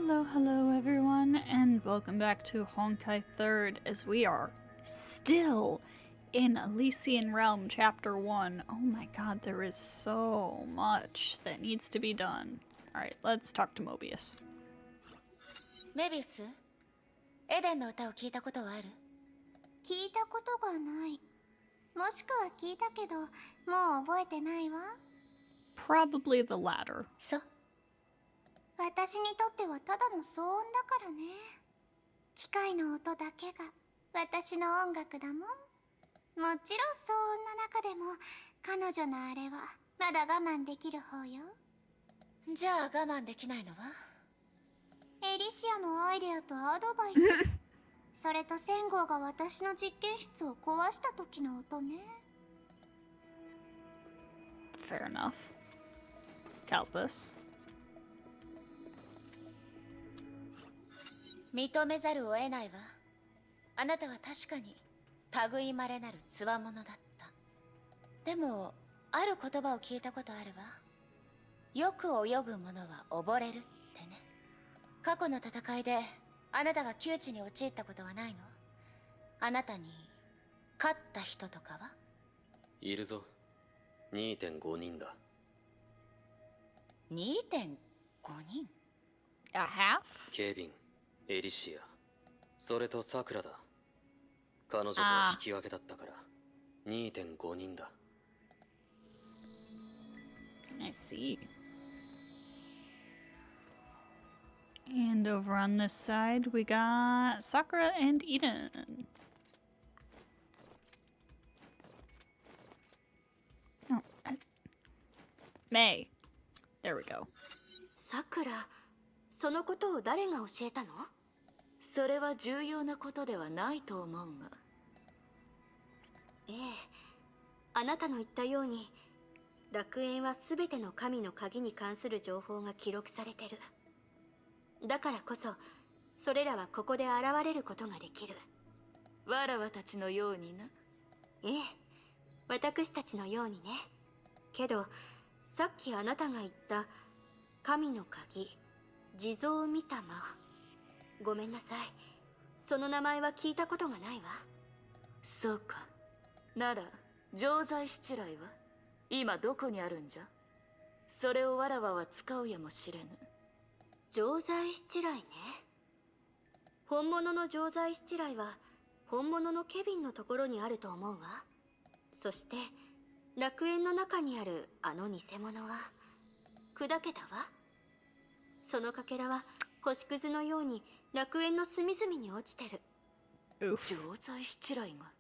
Hello everyone, and welcome back to Honkai 3rd, as we are still in Elysian Realm Chapter 1. Oh my god, there is so much that needs to be done. Alright, let's talk to Mobius. Mobius? エデンの歌を聞いたことはある？聞いたことがない。もしくは聞いたけど、もう覚えてないわ。Probably the latter. そう。私にとってはただの騒音だからね。機械の音だけが私の音楽だもん。もちろん騒音の中でも彼女のあれはまだ我慢できる方よ。じゃあ我慢できないのは？エリシアのアイデアとアドバイスそれとセンゴーが私の実験室を壊した時の音ね。 Fair enough. Calpus. 認めざるを得ないわ。あなたは確かに類まれなる強者だった。でもある言葉を聞いたことあるわ。よく泳ぐ者は溺れるってね。過去の戦いであなたが窮地に陥ったことはないの？あなたに勝った人とかは？いるぞ。2.5 人だ。2.5 人？ A half? ケビン、エリシア、それとサクラだ。彼女と引き分けだったから2.5 人だ。I see. And over on this side, we got Sakura and Eden. Oh, May. There we go. さくら、そのことを誰が教えたの？それは重要なことではないと思うが。ええ、あなたの言ったように楽園は全ての神の鍵に関する情報が記録されてる。だからこそそれらはここで現れることができる。わらわたちのようにな。ええ、私たちのようにね。けどさっきあなたが言った神の鍵、地蔵御霊、ごめんなさい、その名前は聞いたことがないわ。そうか。なら錠剤七来は今どこにあるんじゃ？それをわらわは使うやもしれぬ。錠剤七来ね。本物の錠剤七来は本物のケビンのところにあると思うわ。そして楽園の中にあるあの偽物は砕けたわ。そのかけらは星屑のように楽園の隅々に落ちてる。錠剤七来が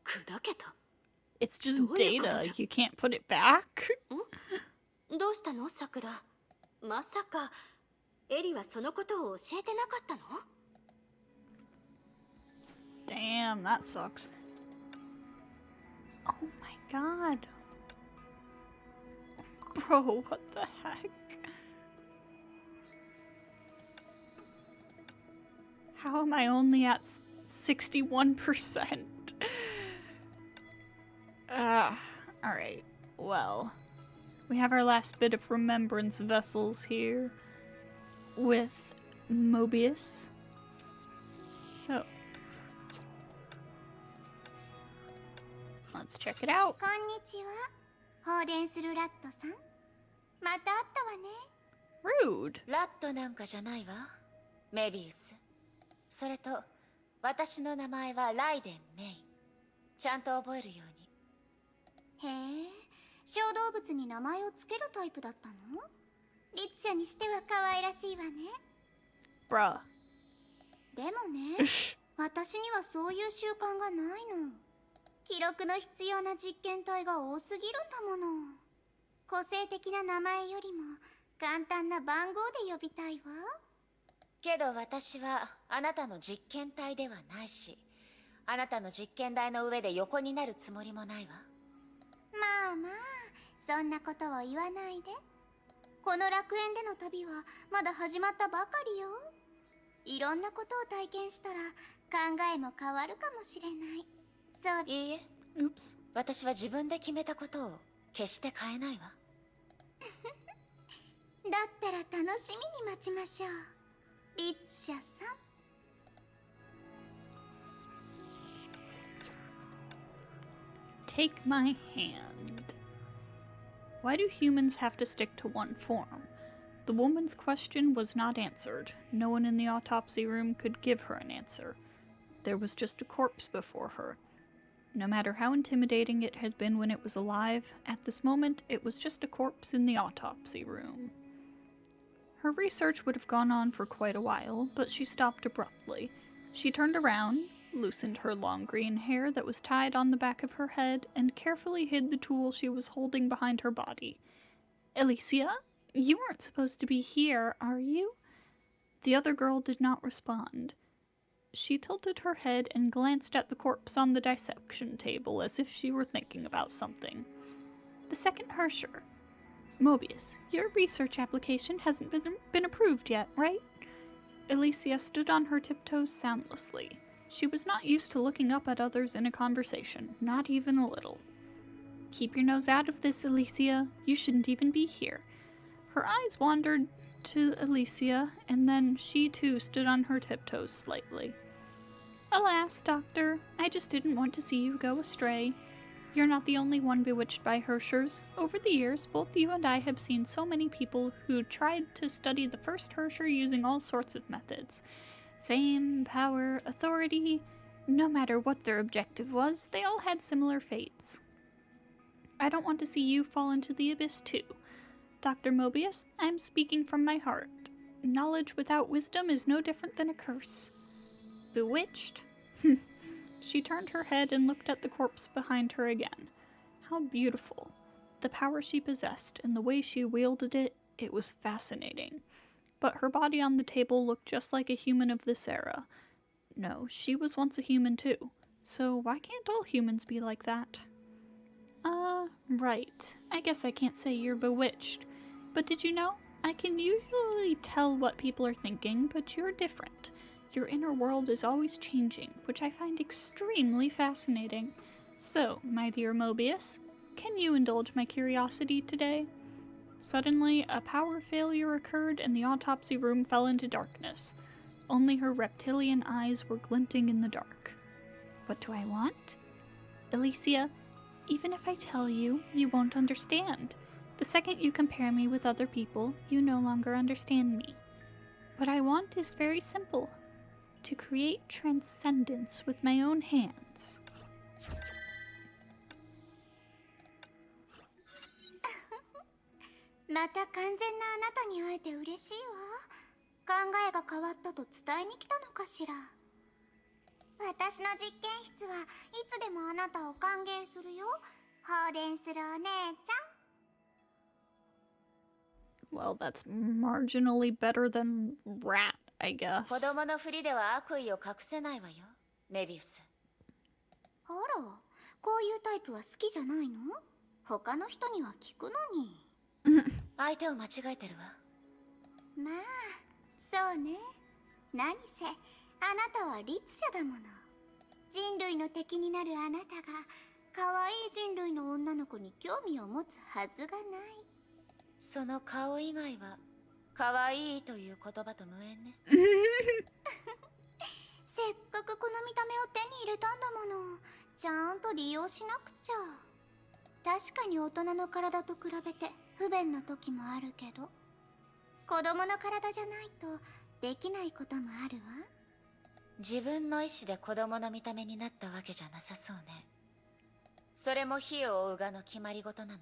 砕けた？ It's just data. You can't put it back. どうしたの、さくら？まさかエリはそのことを教えてなかったの？ Damn, that sucks. Oh my god. Bro, what the heck? How am I only at 61%? Alright. Well, we have our last bit of remembrance vessels here with Mobius. So, let's check it out. こんにちは。放電するラットさん。また会ったわね。Rude. ラットなんかじゃないわ、メビウス。それと私の名前はライデン・メイ。ちゃんと覚えるように。へえ、小動物に名前をつけるタイプだったの？律者にしては可愛らしいわね。Bruh. でもね、私にはそういう習慣がないの。記録の必要な実験体が多すぎるんだもの。個性的な名前よりも簡単な番号で呼びたいわ。けど私はあなたの実験体ではないし、あなたの実験台の上で横になるつもりもないわ。まあまあ、そんなことを言わないで。この楽園での旅はまだ始まったばかりよ。いろんなことを体験したら考えも変わるかもしれない。そう。いいえ、 Oops. 私は自分で決めたことを決して変えないわ。だったら楽しみに待ちましょう。リツシャさん。Take my hand. Why do humans have to stick to one form? The woman's question was not answered. No one in the autopsy room could give her an answer. There was just a corpse before her. No matter how intimidating it had been when it was alive, at this moment it was just a corpse in the autopsy room. Her research would have gone on for quite a while, but she stopped abruptly. She turned around, loosened her long green hair that was tied on the back of her head, and carefully hid the tool she was holding behind her body. Elysia? You weren't supposed to be here, are you? The other girl did not respond. She tilted her head and glanced at the corpse on the dissection table as if she were thinking about something. The second Hersher. Mobius, your research application hasn't been approved yet, right? Elysia stood on her tiptoes soundlessly. She was not used to looking up at others in a conversation, not even a little. Keep your nose out of this, Elysia. You shouldn't even be here. Her eyes wandered to Elysia, and then she too stood on her tiptoes slightly. Alas, Doctor, I just didn't want to see you go astray. You're not the only one bewitched by Hershers. Over the years, both you and I have seen so many people who tried to study the first Hersher using all sorts of methods. Fame, power, authority, no matter what their objective was, they all had similar fates. I don't want to see you fall into the abyss too. Dr. Mobius, I'm speaking from my heart. Knowledge without wisdom is no different than a curse. Bewitched? She turned her head and looked at the corpse behind her again. How beautiful. The power she possessed and the way she wielded it, it was fascinating. But her body on the table looked just like a human of this era. No, she was once a human too. So why can't all humans be like that? Right. I guess I can't say you're bewitched. But did you know? I can usually tell what people are thinking, but you're different. Your inner world is always changing, which I find extremely fascinating. So, my dear Mobius, can you indulge my curiosity today? Suddenly, a power failure occurred and the autopsy room fell into darkness. Only her reptilian eyes were glinting in the dark. What do I want? Elysia, even if I tell you, you won't understand. The second you compare me with other people, you no longer understand me. What I want is very simple. To create transcendence with my own hands. また完全なあなたに会えて嬉しいわ。考えが変わったと伝えに来たのかしら。私の実験室はいつでもあなたを歓迎するよ。放電するお姉ちゃん。Well, that's marginally better than rat, I guess. 子供のふりでは悪意を隠せないわよ、メビウス。あら、こういうタイプは好きじゃないの？他の人には聞くのに。相手を間違えてるわ。まあ、そうね。何せ、あなたは律者だもの。人類の敵になるあなたが、可愛い人類の女の子に興味を持つはずがない。その顔以外は可愛いという言葉と無縁ね。せっかくこの見た目を手に入れたんだもの。ちゃんと利用しなくちゃ。確かに大人の体と比べて不便な時もあるけど、子供の体じゃないとできないこともあるわ。自分の意志で子供の見た目になったわけじゃなさそうね。それも火を追うがの決まり事なの？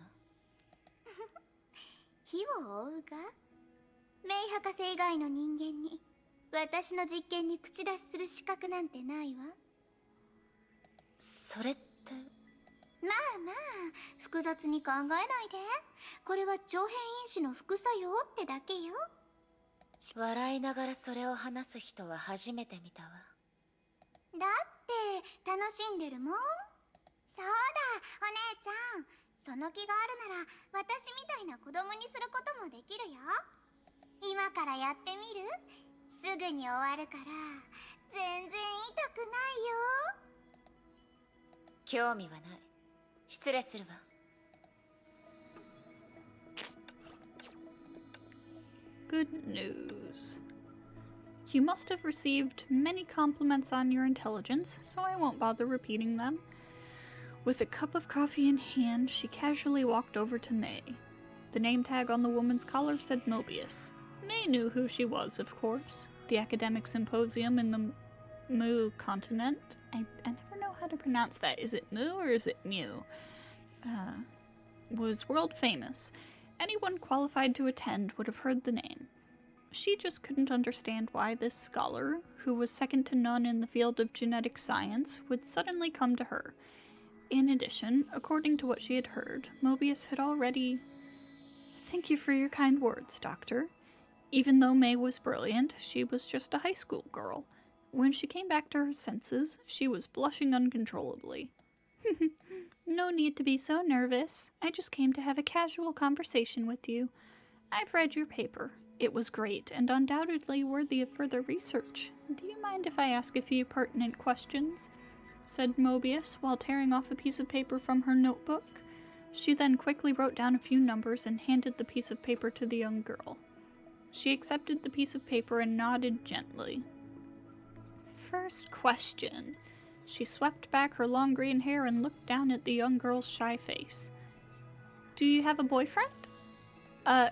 火を追うが？メイ博士以外の人間に私の実験に口出しする資格なんてないわ。それって。まあまあ、複雑に考えないで。これは長編因子の副作用ってだけよ。笑いながらそれを話す人は初めて見たわ。だって楽しんでるもん。そうだ、お姉ちゃん。その気があるなら私みたいな子供にすることもできるよ。今からやってみる？すぐに終わるから全然痛くないよ。興味はない。失礼するわ。Good news. You must have received many compliments on your intelligence, so I won't bother repeating them. With a cup of coffee in hand, she casually walked over to May. The name tag on the woman's collar said Mobius. May knew who she was, of course. The academic symposium in the Mu continent. I never know how to pronounce that. Is it Mu or is it Mu? Was world famous. Anyone qualified to attend would have heard the name. She just couldn't understand why this scholar, who was second to none in the field of genetic science, would suddenly come to her. In addition, according to what she had heard, Mobius had already... Thank you for your kind words, Doctor. Even though May was brilliant, she was just a high school girl. When she came back to her senses, she was blushing uncontrollably. No need to be so nervous. I just came to have a casual conversation with you. I've read your paper. It was great and undoubtedly worthy of further research. Do you mind if I ask a few pertinent questions? Said Mobius while tearing off a piece of paper from her notebook. She then quickly wrote down a few numbers and handed the piece of paper to the young girl. She accepted the piece of paper and nodded gently. First question. She swept back her long green hair and looked down at the young girl's shy face. Do you have a boyfriend? Huh?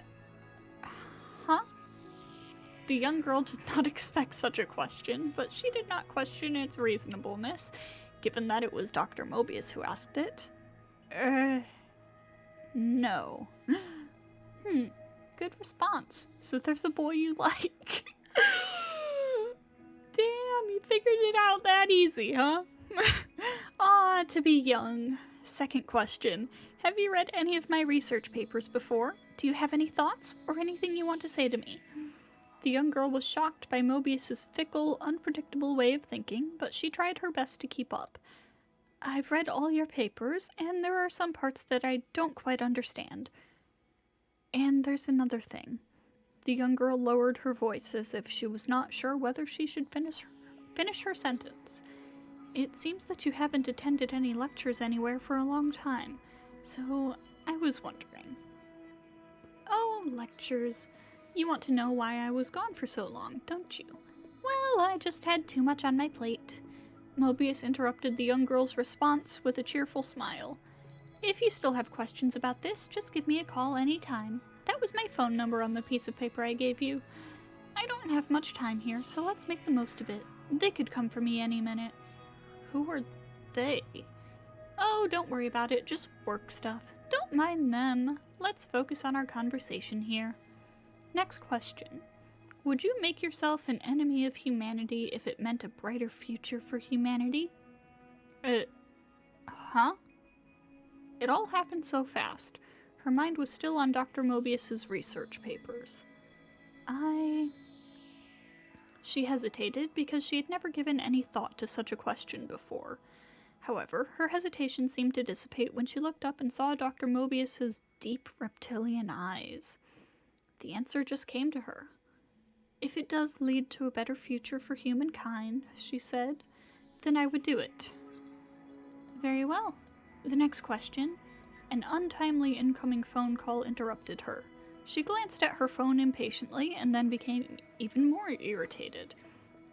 The young girl did not expect such a question, but she did not question its reasonableness, given that it was Dr. Mobius who asked it. No. Good response. So there's a boy you like. Damn, you figured it out that easy, huh? Aw, to be young. Second question. Have you read any of my research papers before? Do you have any thoughts or anything you want to say to me? The young girl was shocked by Mobius's fickle, unpredictable way of thinking, but she tried her best to keep up. I've read all your papers, and there are some parts that I don't quite understand. And there's another thing. The young girl lowered her voice as if she was not sure whether she should finish her sentence. It seems that you haven't attended any lectures anywhere for a long time, so I was wondering. Oh, lectures. You want to know why I was gone for so long, don't you? Well, I just had too much on my plate. Mobius interrupted the young girl's response with a cheerful smile. If you still have questions about this, just give me a call anytime. That was my phone number on the piece of paper I gave you. I don't have much time here, so let's make the most of it. They could come for me any minute. Who are they? Oh, don't worry about it, just work stuff. Don't mind them. Let's focus on our conversation here. Next question. Would you make yourself an enemy of humanity if it meant a brighter future for humanity? Huh? It all happened so fast. Her mind was still on Dr. Mobius's research papers. She hesitated because she had never given any thought to such a question before. However, her hesitation seemed to dissipate when she looked up and saw Dr. Mobius's deep reptilian eyes. The answer just came to her. If it does lead to a better future for humankind, she said, then I would do it. Very well. The next question. An untimely incoming phone call interrupted her. She glanced at her phone impatiently and then became even more irritated.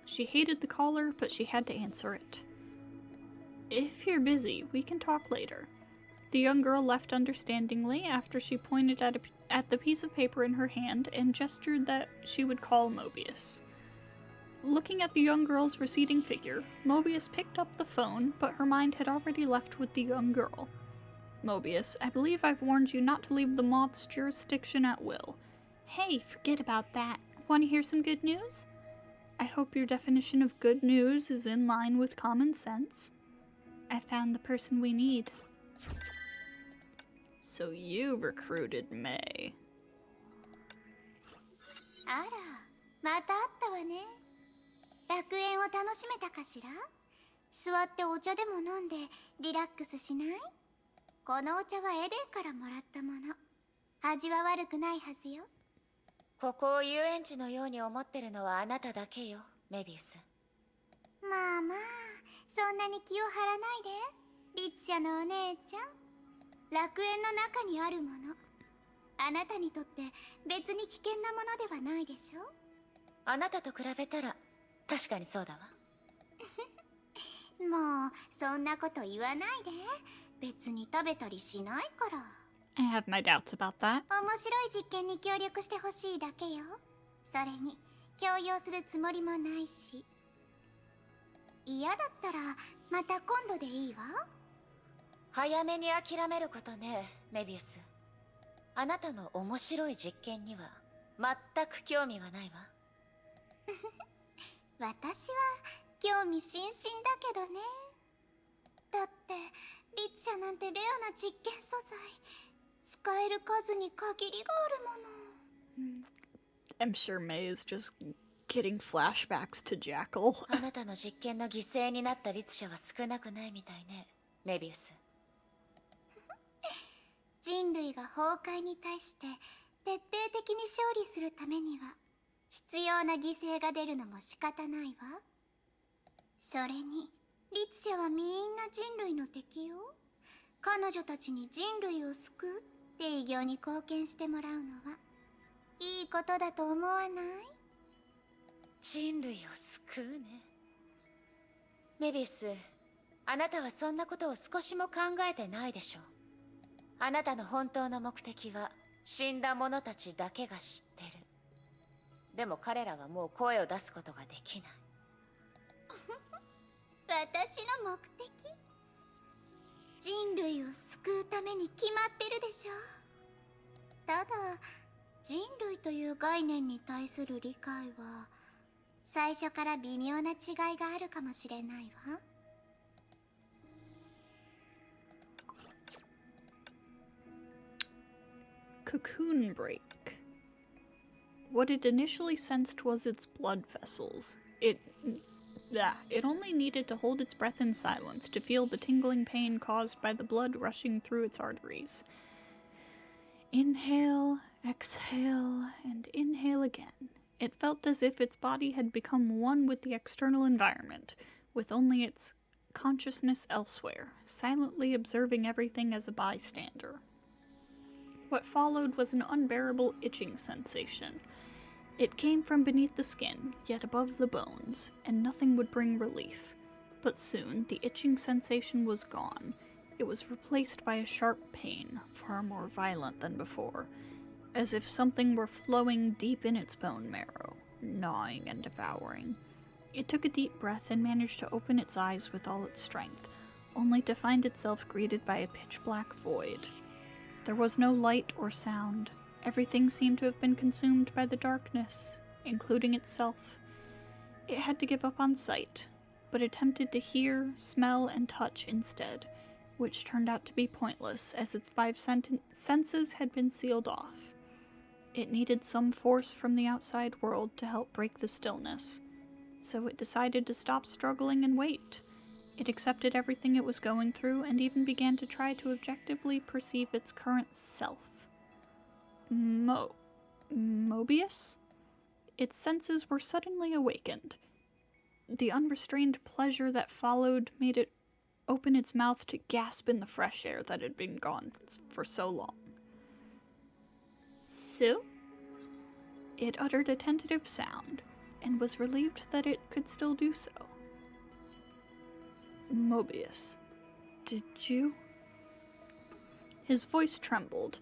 She hated the caller, but she had to answer it. If you're busy, we can talk later. The young girl left understandingly after she pointed at the piece of paper in her hand and gestured that she would call Mobius. Looking at the young girl's receding figure, Mobius picked up the phone, but her mind had already left with the young girl. Mobius, I believe I've warned you not to leave the moth's jurisdiction at will. Hey, forget about that. Want to hear some good news? I hope your definition of good news is in line with common sense. I found the person we need. So you recruited May. あら、また会ったわね。楽園を楽しめたかしら？座ってお茶でも飲んでリラックスしない？このお茶はエデンからもらったもの。味は悪くないはずよ。ここを遊園地のように思ってるのはあなただけよ、メビウス。まあまあ、そんなに気を張らないで。律者のお姉ちゃん。楽園の中にあるもの。あなたにとって別に危険なものではないでしょ？あなたと比べたら確かにそうだわ。もうそんなこと言わないで。別に食べたりしないから。 I have my doubts about that. 面白い実験に協力してほしいだけよ。それに強要するつもりもないし。嫌だったらまた今度でいいわ。早めに諦めることね、メビウス。あなたの面白い実験には全く興味がないわ。私は興味津々だけどね。だって律者なんてレアな実験素材、使える数に限りがあるもの。 I'm sure May is just getting flashbacks to Jackal. あなたの実験の犠牲になった律者は少なくないみたいね、メビウス。人類が崩壊に対して徹底的に勝利するためには必要な犠牲が出るのも仕方ないわ。それに律者はみんな人類の敵よ。彼女たちに人類を救うって偉業に貢献してもらうのはいいことだと思わない？人類を救うね。メビウス、あなたはそんなことを少しも考えてないでしょう。あなたの本当の目的は死んだ者たちだけが知ってる。でも彼らはもう声を出すことができない。私の目的？人類を救うために決まってるでしょ。ただ人類という概念に対する理解は最初から微妙な違いがあるかもしれないわ。Cocoon break. What it initially sensed was its blood vessels. It only needed to hold its breath in silence to feel the tingling pain caused by the blood rushing through its arteries. Inhale, exhale, and inhale again. It felt as if its body had become one with the external environment, with only its consciousness elsewhere, silently observing everything as a bystander. What followed was an unbearable itching sensation. It came from beneath the skin, yet above the bones, and nothing would bring relief. But soon, the itching sensation was gone. It was replaced by a sharp pain, far more violent than before, as if something were flowing deep in its bone marrow, gnawing and devouring. It took a deep breath and managed to open its eyes with all its strength, only to find itself greeted by a pitch-black void. There was no light or sound. Everything seemed to have been consumed by the darkness, including itself. It had to give up on sight, but attempted to hear, smell, and touch instead, which turned out to be pointless as its five senses had been sealed off. It needed some force from the outside world to help break the stillness, so it decided to stop struggling and wait. It accepted everything it was going through and even began to try to objectively perceive its current self. Mobius? Its senses were suddenly awakened. The unrestrained pleasure that followed made it open its mouth to gasp in the fresh air that had been gone for so long. Sue? It uttered a tentative sound, and was relieved that it could still do so. Mobius, did you? His voice trembled.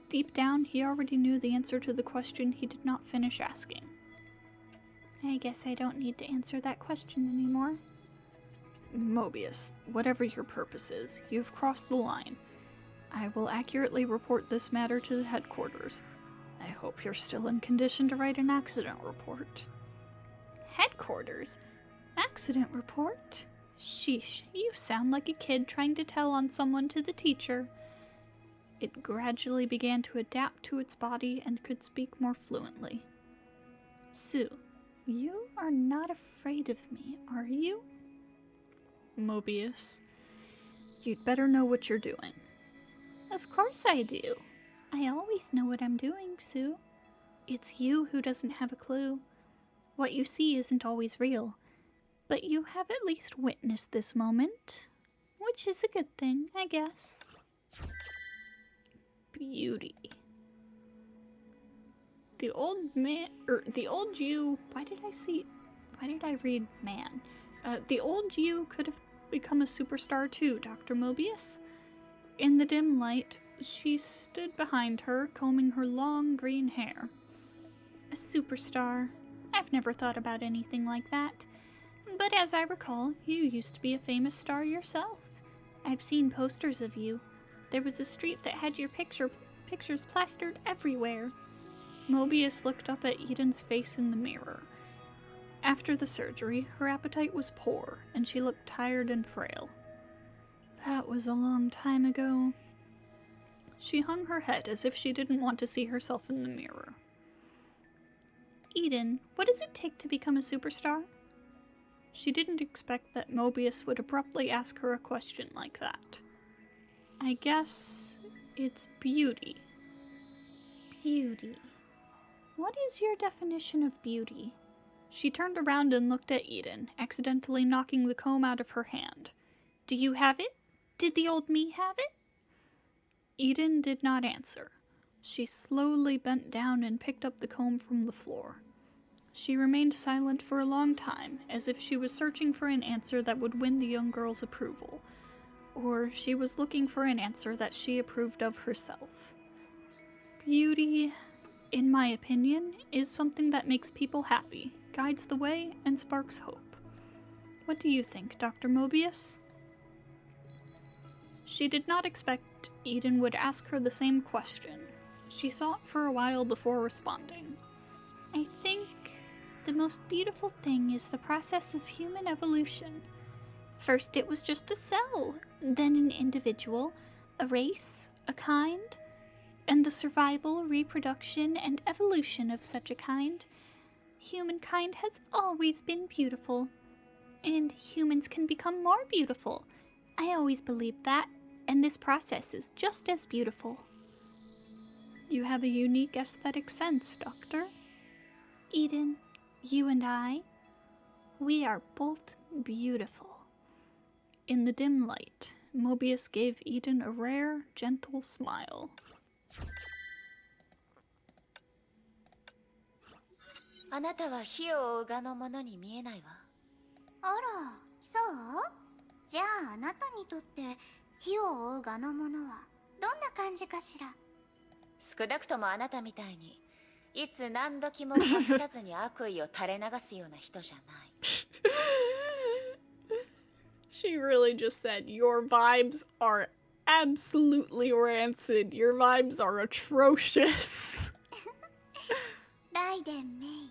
Deep down, he already knew the answer to the question he did not finish asking. I guess I don't need to answer that question anymore. Mobius, whatever your purpose is, you've crossed the line. I will accurately report this matter to the headquarters. I hope you're still in condition to write an accident report. Headquarters? Accident report? Sheesh, you sound like a kid trying to tell on someone to the teacher. It gradually began to adapt to its body and could speak more fluently. Sue, you are not afraid of me, are you? Mobius, you'd better know what you're doing. Of course I do. I always know what I'm doing, Sue. It's you who doesn't have a clue. What you see isn't always real, but you have at least witnessed this moment, which is a good thing, I guess. Beauty. The old man, the old you, why did I read man? The old you could have become a superstar too, Dr. Mobius. In the dim light, she stood behind her, combing her long green hair. A superstar? I've never thought about anything like that. But as I recall, you used to be a famous star yourself. I've seen posters of you. There was a street that had your pictures plastered everywhere. Mobius looked up at Eden's face in the mirror. After the surgery, her appetite was poor, and she looked tired and frail. That was a long time ago. She hung her head as if she didn't want to see herself in the mirror. Eden, what does it take to become a superstar? She didn't expect that Mobius would abruptly ask her a question like that. I guess it's beauty. Beauty. What is your definition of beauty? She turned around and looked at Eden, accidentally knocking the comb out of her hand. Do you have it? Did the old me have it? Eden did not answer. She slowly bent down and picked up the comb from the floor. She remained silent for a long time, as if she was searching for an answer that would win the young girl's approval. Or she was looking for an answer that she approved of herself. Beauty, in my opinion, is something that makes people happy, guides the way, and sparks hope. What do you think, Dr. Mobius? She did not expect Eden would ask her the same question. She thought for a while before responding. I think the most beautiful thing is the process of human evolution. First it was just a cell, then an individual, a race, a kind, and the survival, reproduction, and evolution of such a kind. Humankind has always been beautiful, and humans can become more beautiful. I always believed that, and this process is just as beautiful. You have a unique aesthetic sense, Doctor. Eden, you and I, we are both beautiful. In the dim light, Mobius gave Eden a rare, gentle smile. あなたは火を追う側のものに見えないわ。あら、そうじゃああなたにとって火を追う側のものはどんな感じかしら。少なくともあなたみたいにいつ何時も隠さずに悪意を垂れ流すような人じゃない。She really just said, your vibes are absolutely rancid. Your vibes are atrocious. ライデン・メイ、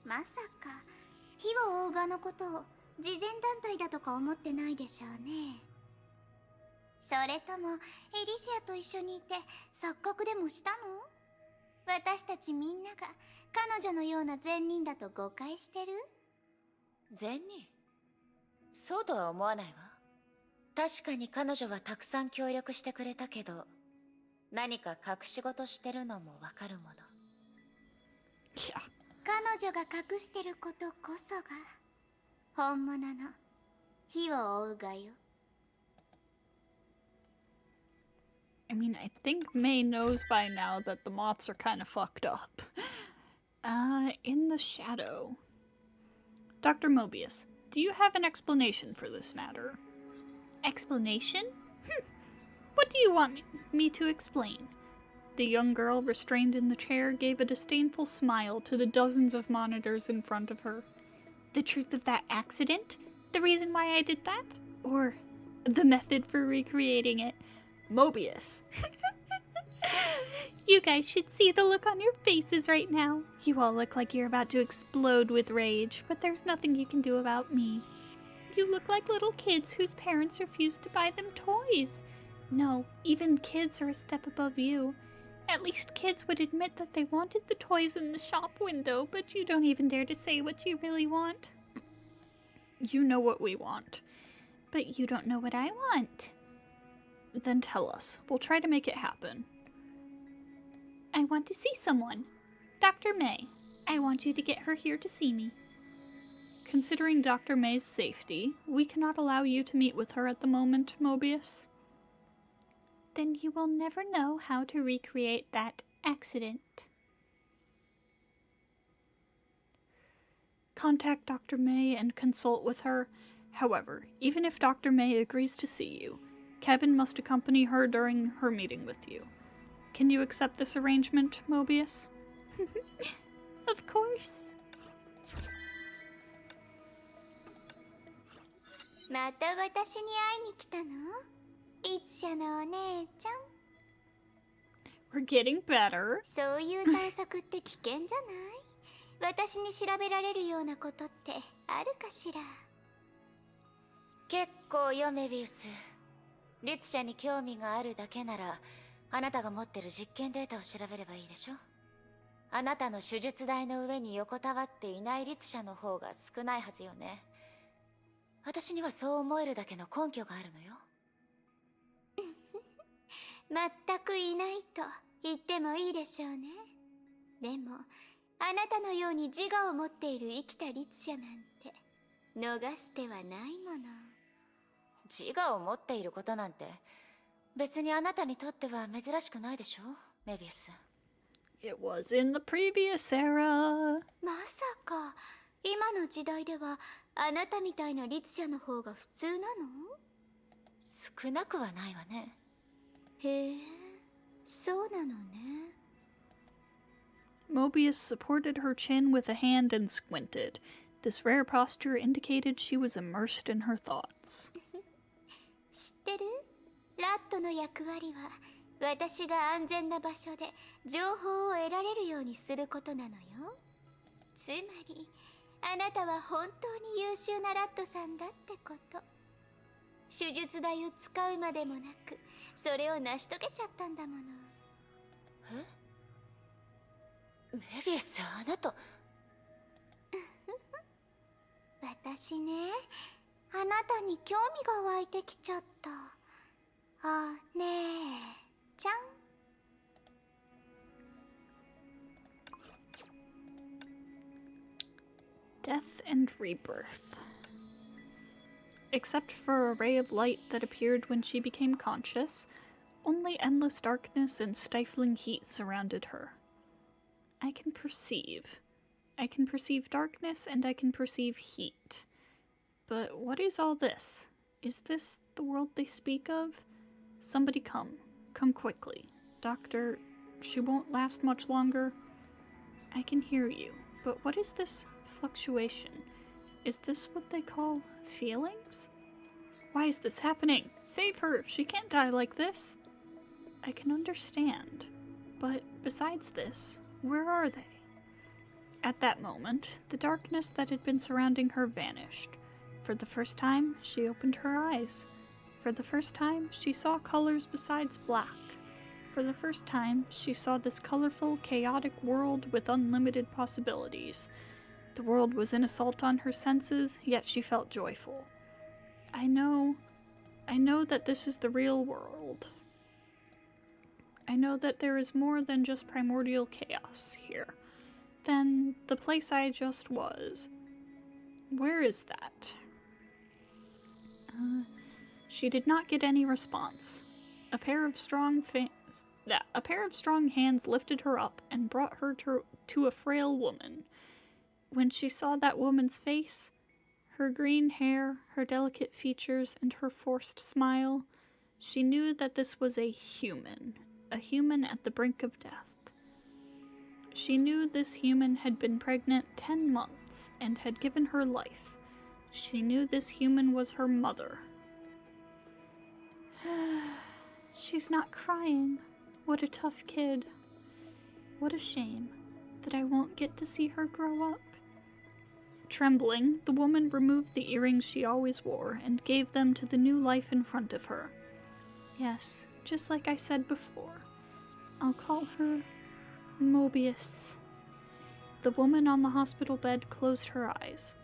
まさか火を追う側のことを慈善団体だとか思ってないでしょうね。それともエリシアと一緒にいて錯覚でもしたの？私たちみんなが彼女のような善人だと誤解してる？善人？そうとは思わないわ。確かに彼女はたくさん協力してくれたけど、何か隠し事してるのもわかるもの。Yeah. 彼女が隠してることこそが本物の火を追うがよ。I mean, I think May knows by now that the moths are kind of fucked up. In the shadow. Dr. Mobius, do you have an explanation for this matter? Explanation? What do you want me to explain? The young girl, restrained in the chair, gave a disdainful smile to the dozens of monitors in front of her. The truth of that accident? The reason why I did that? Or the method for recreating it? Mobius. You guys should see the look on your faces right now. You all look like you're about to explode with rage, but there's nothing you can do about me. You look like little kids whose parents refused to buy them toys. No, even kids are a step above you. At least kids would admit that they wanted the toys in the shop window, but you don't even dare to say what you really want. You know what we want. But you don't know what I want. Then tell us. We'll try to make it happen. I want to see someone. Dr. May. I want you to get her here to see me. Considering Dr. May's safety, we cannot allow you to meet with her at the moment, Mobius. Then you will never know how to recreate that accident. Contact Dr. May and consult with her. However, even if Dr. May agrees to see you, Kevin must accompany her during her meeting with you. Can you accept this arrangement, Mobius? Of course. また私に会いに来たの？律者のお姉ちゃん。We're getting better. そういう探索って危険じゃない？私に調べられるようなことってあるかしら？結構よ、メビウス。律者に興味があるだけなら、あなたが持ってる実験データを調べればいいでしょ。あなたの手術台の上に横たわっていない律者の方が少ないはずよね。私にはそう思えるだけの根拠があるのよ。全くいないと言ってもいいでしょうね。でもあなたのように自我を持っている生きた律者なんて逃してはないもの。自我を持っていることなんて別にあなたにとっては珍しくないでしょ、メビウス。 It was in the previous era. まさか今の時代ではあなたみたいな律者の方が普通なの？少なくはないわね。へえ、そうなのね。Mobius supported her chin with a hand and squinted. This rare posture indicated she was immersed in her thoughts. 知ってる？ラットの役割は私が安全な場所で情報を得られるようにすることなのよ。つまりあなたは本当に優秀なラットさんだってこと。手術台を使うまでもなくそれを成し遂げちゃったんだもの。え？メビウス、あなた。私ね、あなたに興味が湧いてきちゃった。あ、ねえちゃん。Death and rebirth. Except for a ray of light that appeared when she became conscious, only endless darkness and stifling heat surrounded her. I can perceive. I can perceive darkness and I can perceive heat. But what is all this? Is this the world they speak of? Somebody come. Come quickly. Doctor, she won't last much longer. I can hear you, but what is this fluctuation? Is this what they call feelings? Why is this happening? Save her! She can't die like this! I can understand. But besides this, where are they? At that moment, the darkness that had been surrounding her vanished. For the first time, she opened her eyes. For the first time, she saw colors besides black. For the first time, she saw this colorful, chaotic world with unlimited possibilities. The world was an assault on her senses, yet she felt joyful. I know that this is the real world. I know that there is more than just primordial chaos here. Than the place I just was. Where is that? She did not get any response. A pair of strong hands lifted her up and brought her to a frail woman. When she saw that woman's face, her green hair, her delicate features, and her forced smile, she knew that this was a human at the brink of death. She knew this human had been pregnant 10 months and had given her life. She knew this human was her mother. She's not crying. What a tough kid. What a shame that I won't get to see her grow up. Trembling, the woman removed the earrings she always wore and gave them to the new life in front of her. Yes, just like I said before. I'll call her Mobius. The woman on the hospital bed closed her eyes.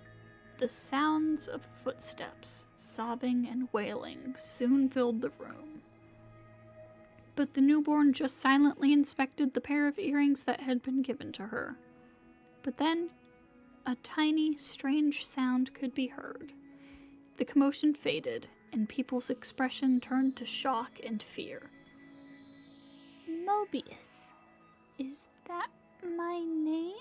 The sounds of footsteps, sobbing and wailing, soon filled the room. But the newborn just silently inspected the pair of earrings that had been given to her. But then, a tiny, strange sound could be heard. The commotion faded, and people's expression turned to shock and fear. Mobius. Is that my name?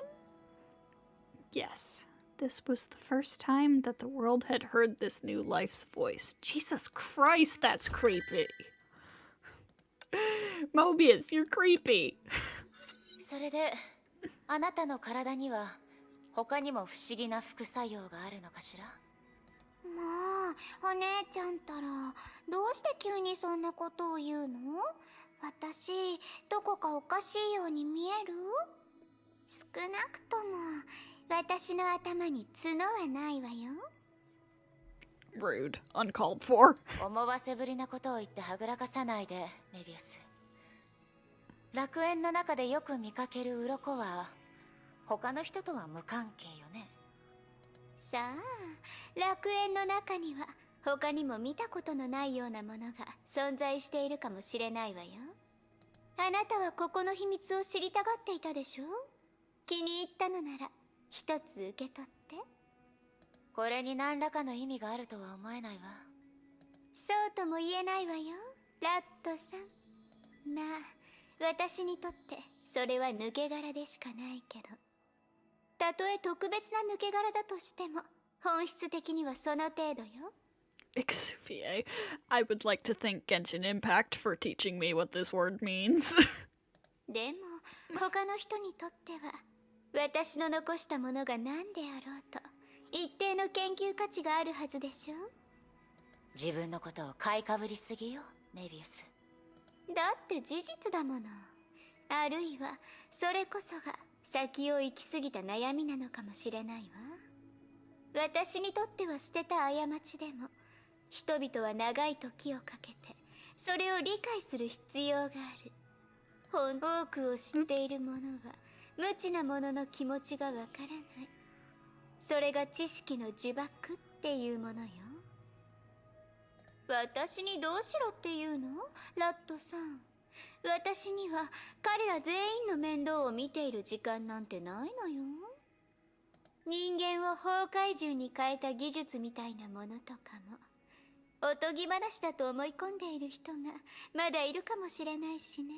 Yes, This was the first time that the world had heard this new life's voice. Jesus Christ, that's creepy. Mobius, you're creepy. それであなたの体には他にも不思議な副作用があるのかしら。まあ、お姉ちゃんたらどうして急にそんなことを言うの？私どこかおかしいように見える？少なくとも私の頭に角はないわよ。 Rude. Uncalled for. 思わせぶりなことを言ってはぐらかさないで、メビウス。楽園の中でよく見かける鱗は他の人とは無関係よね。さあ、楽園の中には他にも見たことのないようなものが存在しているかもしれないわよ。あなたはここの秘密を知りたがっていたでしょ？気に入ったのなら一つ受け取って。これに何らかの意味があるとは思えないわ。そうとも言えないわよ、ラットさん。まあ、私にとってそれは抜け殻でしかないけど、たとえ特別な抜け殻だとしても本質的にはその程度よ。 Exuvier. I would like to thank Genshin Impact for teaching me what this word means. でも他の人にとっては私の残したものが何であろうと一定の研究価値があるはずでしょ。自分のことを買いかぶりすぎよ、メビウス。だって事実だもの。あるいはそれこそが先を行き過ぎた悩みなのかもしれないわ。私にとっては捨てた過ちでも、人々は長い時をかけてそれを理解する必要がある。多くを知っている者は無知な者の気持ちがわからない。それが知識の呪縛っていうものよ。私にどうしろっていうの？ラットさん。私には彼ら全員の面倒を見ている時間なんてないのよ。人間を崩壊獣に変えた技術みたいなものとかもおとぎ話だと思い込んでいる人がまだいるかもしれないしね。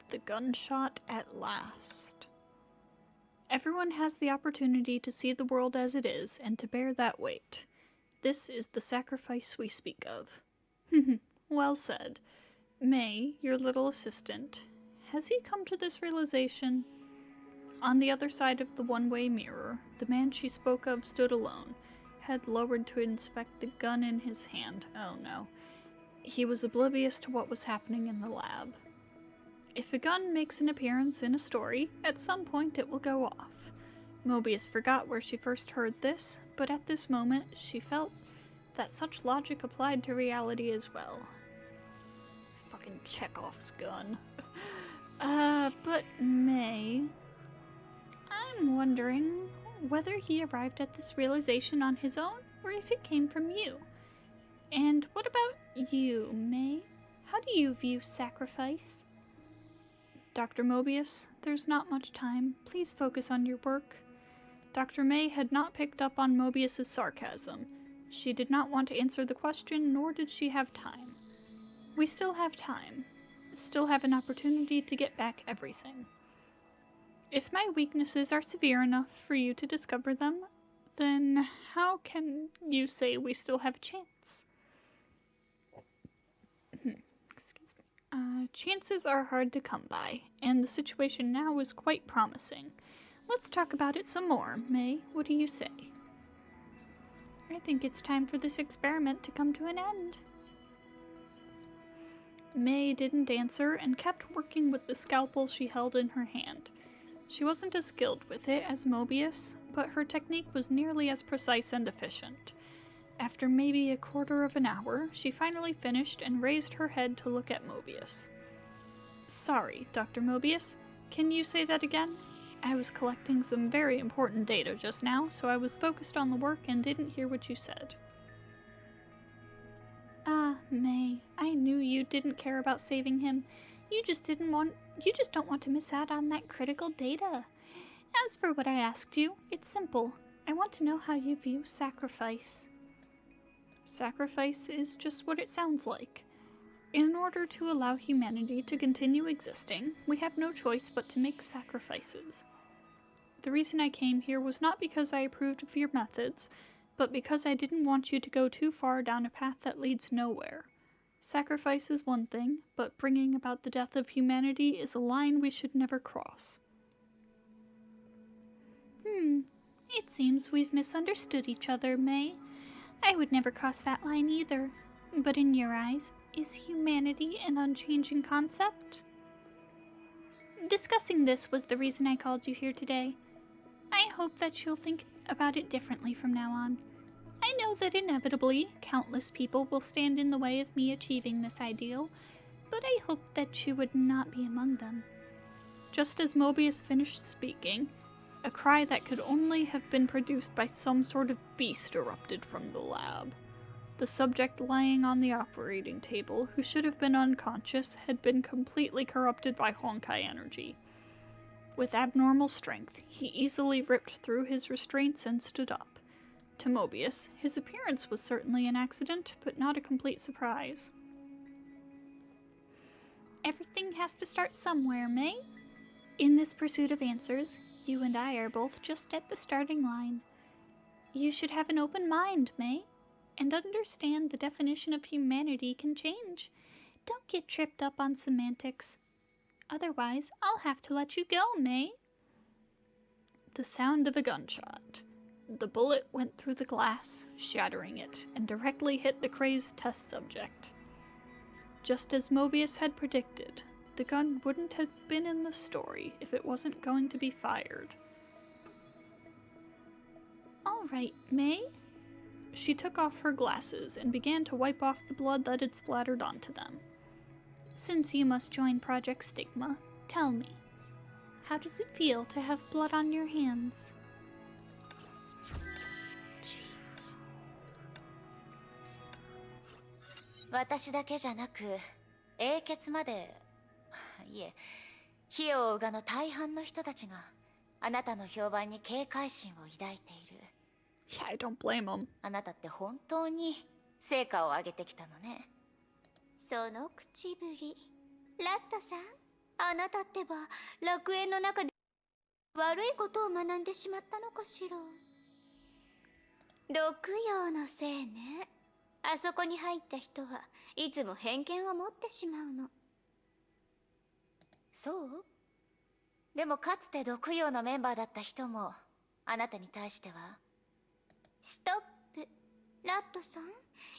The gunshot at last. Everyone has the opportunity to see the world as it is and to bear that weight. This is the sacrifice we speak of. Well said. May, your little assistant, has he come to this realization? On the other side of the one-way mirror, the man she spoke of stood alone, head lowered to inspect the gun in his hand. Oh no. He was oblivious to what was happening in the lab. If a gun makes an appearance in a story, at some point it will go off. Mobius forgot where she first heard this, but at this moment she felt that such logic applied to reality as well. Fucking Chekhov's gun. But May... I'm wondering whether he arrived at this realization on his own, or if it came from you. And what about you, May? How do you view sacrifice? Dr. Mobius, there's not much time. Please focus on your work. Dr. May had not picked up on Mobius's sarcasm. She did not want to answer the question, nor did she have time. We still have time. Still have an opportunity to get back everything. If my weaknesses are severe enough for you to discover them, then how can you say we still have a chance? Excuse me. Chances are hard to come by, and the situation now is quite promising. Let's talk about it some more, May. What do you say? I think it's time for this experiment to come to an end. May didn't answer and kept working with the scalpel she held in her hand. She wasn't as skilled with it as Mobius, but her technique was nearly as precise and efficient. After maybe a quarter of an hour, she finally finished and raised her head to look at Mobius. Sorry, Dr. Mobius, can you say that again? I was collecting some very important data just now, so I was focused on the work and didn't hear what you said. May, I knew you didn't care about saving him. You just don't want to miss out on that critical data. As for what I asked you, it's simple. I want to know how you view sacrifice. Sacrifice is just what it sounds like. In order to allow humanity to continue existing, we have no choice but to make sacrifices. The reason I came here was not because I approved of your methods, but because I didn't want you to go too far down a path that leads nowhere. Sacrifice is one thing, but bringing about the death of humanity is a line we should never cross. It seems we've misunderstood each other, May. I would never cross that line either. But in your eyes, is humanity an unchanging concept? Discussing this was the reason I called you here today. I hope that you'll think about it differently from now on. I know that inevitably, countless people will stand in the way of me achieving this ideal, but I hope that you would not be among them. Just as Mobius finished speaking, a cry that could only have been produced by some sort of beast erupted from the lab. The subject lying on the operating table, who should have been unconscious, had been completely corrupted by Honkai energy. With abnormal strength, he easily ripped through his restraints and stood up. To Mobius, his appearance was certainly an accident, but not a complete surprise. Everything has to start somewhere, May. In this pursuit of answers, you and I are both just at the starting line. You should have an open mind, May, and understand the definition of humanity can change. Don't get tripped up on semantics. Otherwise, I'll have to let you go, May. The sound of a gunshot. The bullet went through the glass, shattering it, and directly hit the crazed test subject. Just as Mobius had predicted, the gun wouldn't have been in the story if it wasn't going to be fired. All right, May. She took off her glasses and began to wipe off the blood that had splattered onto them. Since you must join Project Stigma, tell me, how does it feel to have blood on your hands? Jeez. 私だけじゃなく、英傑まで、いえ、火を追うがの大半の人たちがあなたの評判に警戒心を抱いている。Yeah, I don't blame him. あなたって本当に成果を上げてきたのね。その口ぶり。ラットさん、あなたってば楽園の中で悪いことを学んでしまったのかしら。毒用のせいね。あそこに入った人はいつも偏見を持ってしまうの。そう？でもかつて毒用のメンバーだった人もあなたに対しては。ストップ。ラットさん、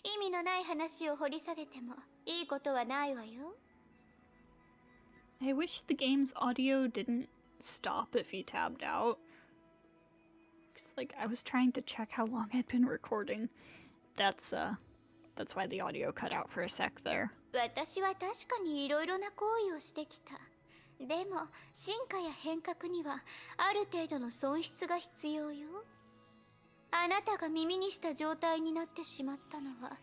意味のない話を掘り下げてもいいことはないわよ。I wish the game's audio didn't stop if he tabbed out. 'Cause, like, I was trying to check how long I'd been recording. That's why the audio cut out for a sec there. 私は確かにいろいろな行為をしてきた。でも進化や変革にはある程度の損失が必要よ。あなたが耳にした状態になってしまったのは、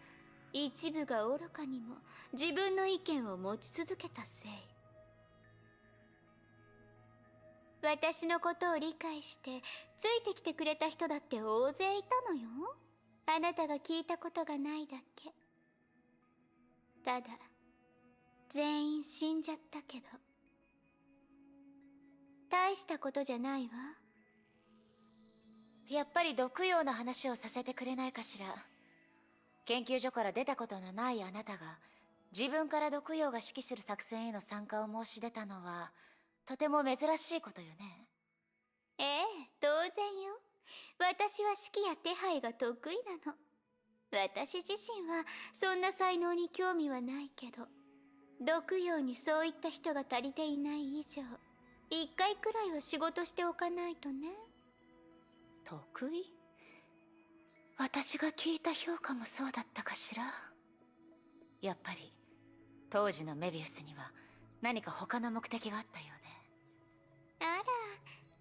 一部が愚かにも自分の意見を持ち続けたせい。私のことを理解してついてきてくれた人だって大勢いたのよ。あなたが聞いたことがないだけ。ただ全員死んじゃったけど、大したことじゃないわ。やっぱり毒用の話をさせてくれないかしら。研究所から出たことのないあなたが自分から毒用が指揮する作戦への参加を申し出たのはとても珍しいことよね。ええ、当然よ。私は指揮や手配が得意なの。私自身はそんな才能に興味はないけど、毒用にそういった人が足りていない以上、一回くらいは仕事しておかないとね。得意？私が聞いた評価もそうだったかしら。やっぱり当時のメビウスには何か他の目的があったよね。あ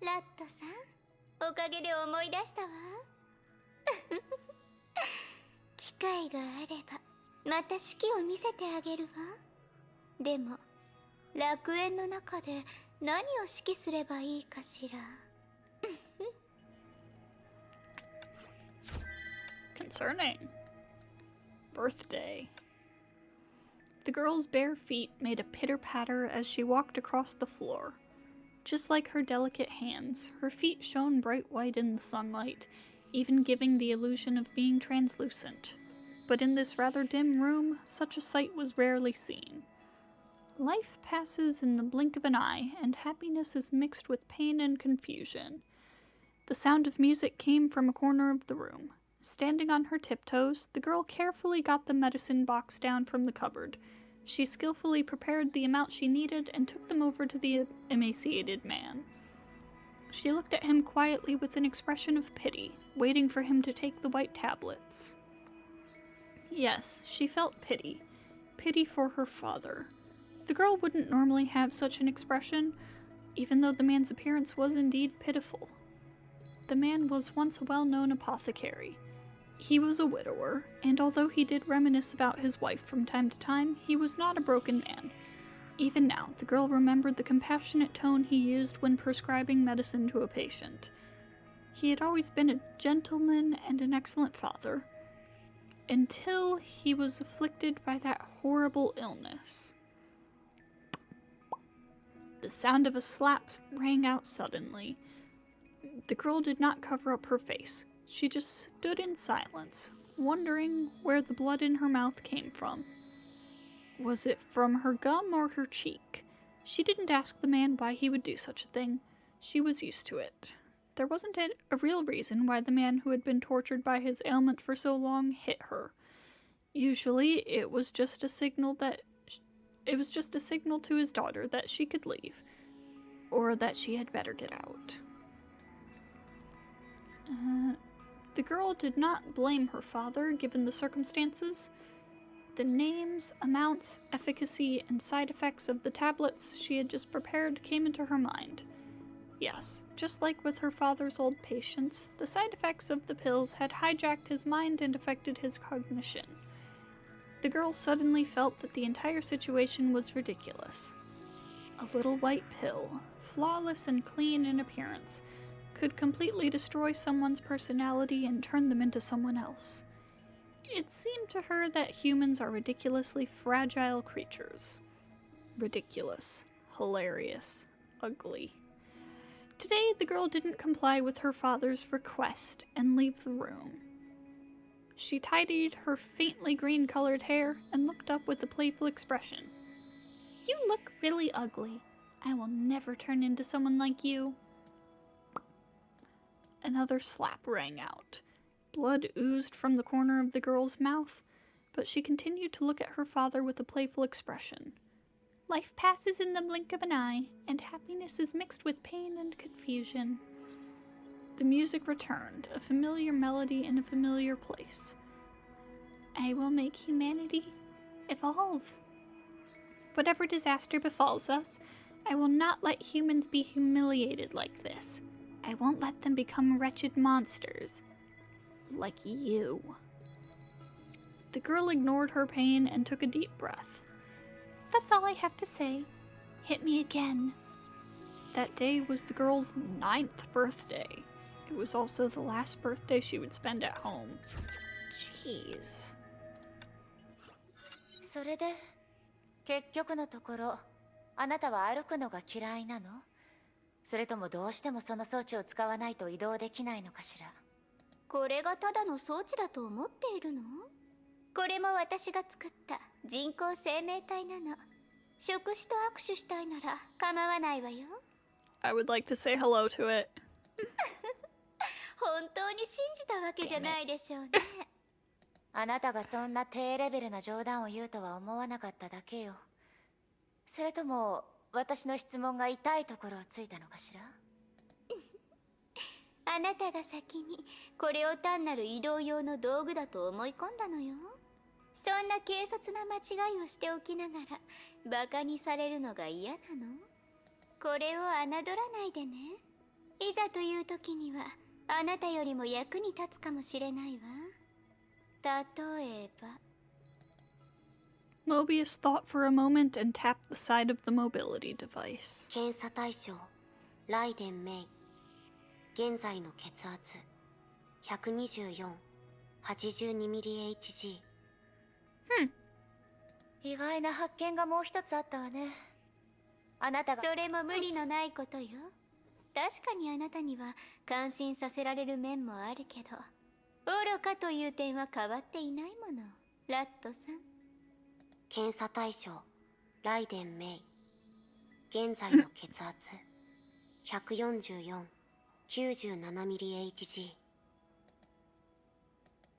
ら、ラットさん、おかげで思い出したわ。機会があればまた式を見せてあげるわ。でも楽園の中で何を指揮すればいいかしら。Concerning. Birthday. The girl's bare feet made a pitter-patter as she walked across the floor. Just like her delicate hands, her feet shone bright white in the sunlight, even giving the illusion of being translucent. But in this rather dim room, such a sight was rarely seen. Life passes in the blink of an eye, and happiness is mixed with pain and confusion. The sound of music came from a corner of the room. Standing on her tiptoes, the girl carefully got the medicine box down from the cupboard. She skillfully prepared the amount she needed and took them over to the emaciated man. She looked at him quietly with an expression of pity, waiting for him to take the white tablets. Yes, she felt pity. Pity for her father. The girl wouldn't normally have such an expression, even though the man's appearance was indeed pitiful. The man was once a well-known apothecary. He was a widower, and although he did reminisce about his wife from time to time, he was not a broken man. Even now, the girl remembered the compassionate tone he used when prescribing medicine to a patient. He had always been a gentleman and an excellent father, until he was afflicted by that horrible illness. The sound of a slap rang out suddenly. The girl did not cover up her face. She just stood in silence, wondering where the blood in her mouth came from. Was it from her gum or her cheek? She didn't ask the man why he would do such a thing. She was used to it. There wasn't a real reason why the man who had been tortured by his ailment for so long hit her. Usually, it was just a signal to his daughter that she could leave, or that she had better get out. The girl did not blame her father, given the circumstances. The names, amounts, efficacy, and side effects of the tablets she had just prepared came into her mind. Yes, just like with her father's old patients, the side effects of the pills had hijacked his mind and affected his cognition. The girl suddenly felt that the entire situation was ridiculous. A little white pill, flawless and clean in appearance, could completely destroy someone's personality and turn them into someone else. It seemed to her that humans are ridiculously fragile creatures. Ridiculous, hilarious, ugly. Today, the girl didn't comply with her father's request and leave the room. She tidied her faintly green-colored hair and looked up with a playful expression. "You look really ugly. I will never turn into someone like you." Another slap rang out. Blood oozed from the corner of the girl's mouth, but she continued to look at her father with a playful expression. Life passes in the blink of an eye, and happiness is mixed with pain and confusion. The music returned, a familiar melody in a familiar place. I will make humanity evolve. Whatever disaster befalls us, I will not let humans be humiliated like this. I won't let them become wretched monsters. Like you. The girl ignored her pain and took a deep breath. That's all I have to say. Hit me again. That day was the girl's 9th birthday. It was also the last birthday she would spend at home. Jeez. それで結局のところあなたは歩くのが嫌いなの？それともどうしてもその装置を使わないと移動できないのかしら？これがただの装置だと思っているの？これも私が作った人工生命体なの。食事と握手したいなら構わないわよ。I would like to say hello to it. 本当に信じたわけじゃないでしょうね。あなたがそんな低レベルな冗談を言うとは思わなかっただけよ。それとも私の質問が痛いところをついたのかしら？あなたが先にこれを単なる移動用の道具だと思い込んだのよ。そんな軽率な間違いをしておきながらバカにされるのが嫌なの？これを侮らないでね。いざという時にはあなたよりも役に立つかもしれないわ。例えば。Mobius thought for a moment and tapped the side of the mobility device. 検査対象ライデン・メイ。現在の血圧 124/82 ミリ Hg。意外な発見がもう一つあったわね。あなたが。それも無理のないことよ。確かにあなたには感心させられる面もあるけど、愚かという点は変わっていないもの、ラットさん。検査対象ライデン・メイ。現在の血圧144/97mHg。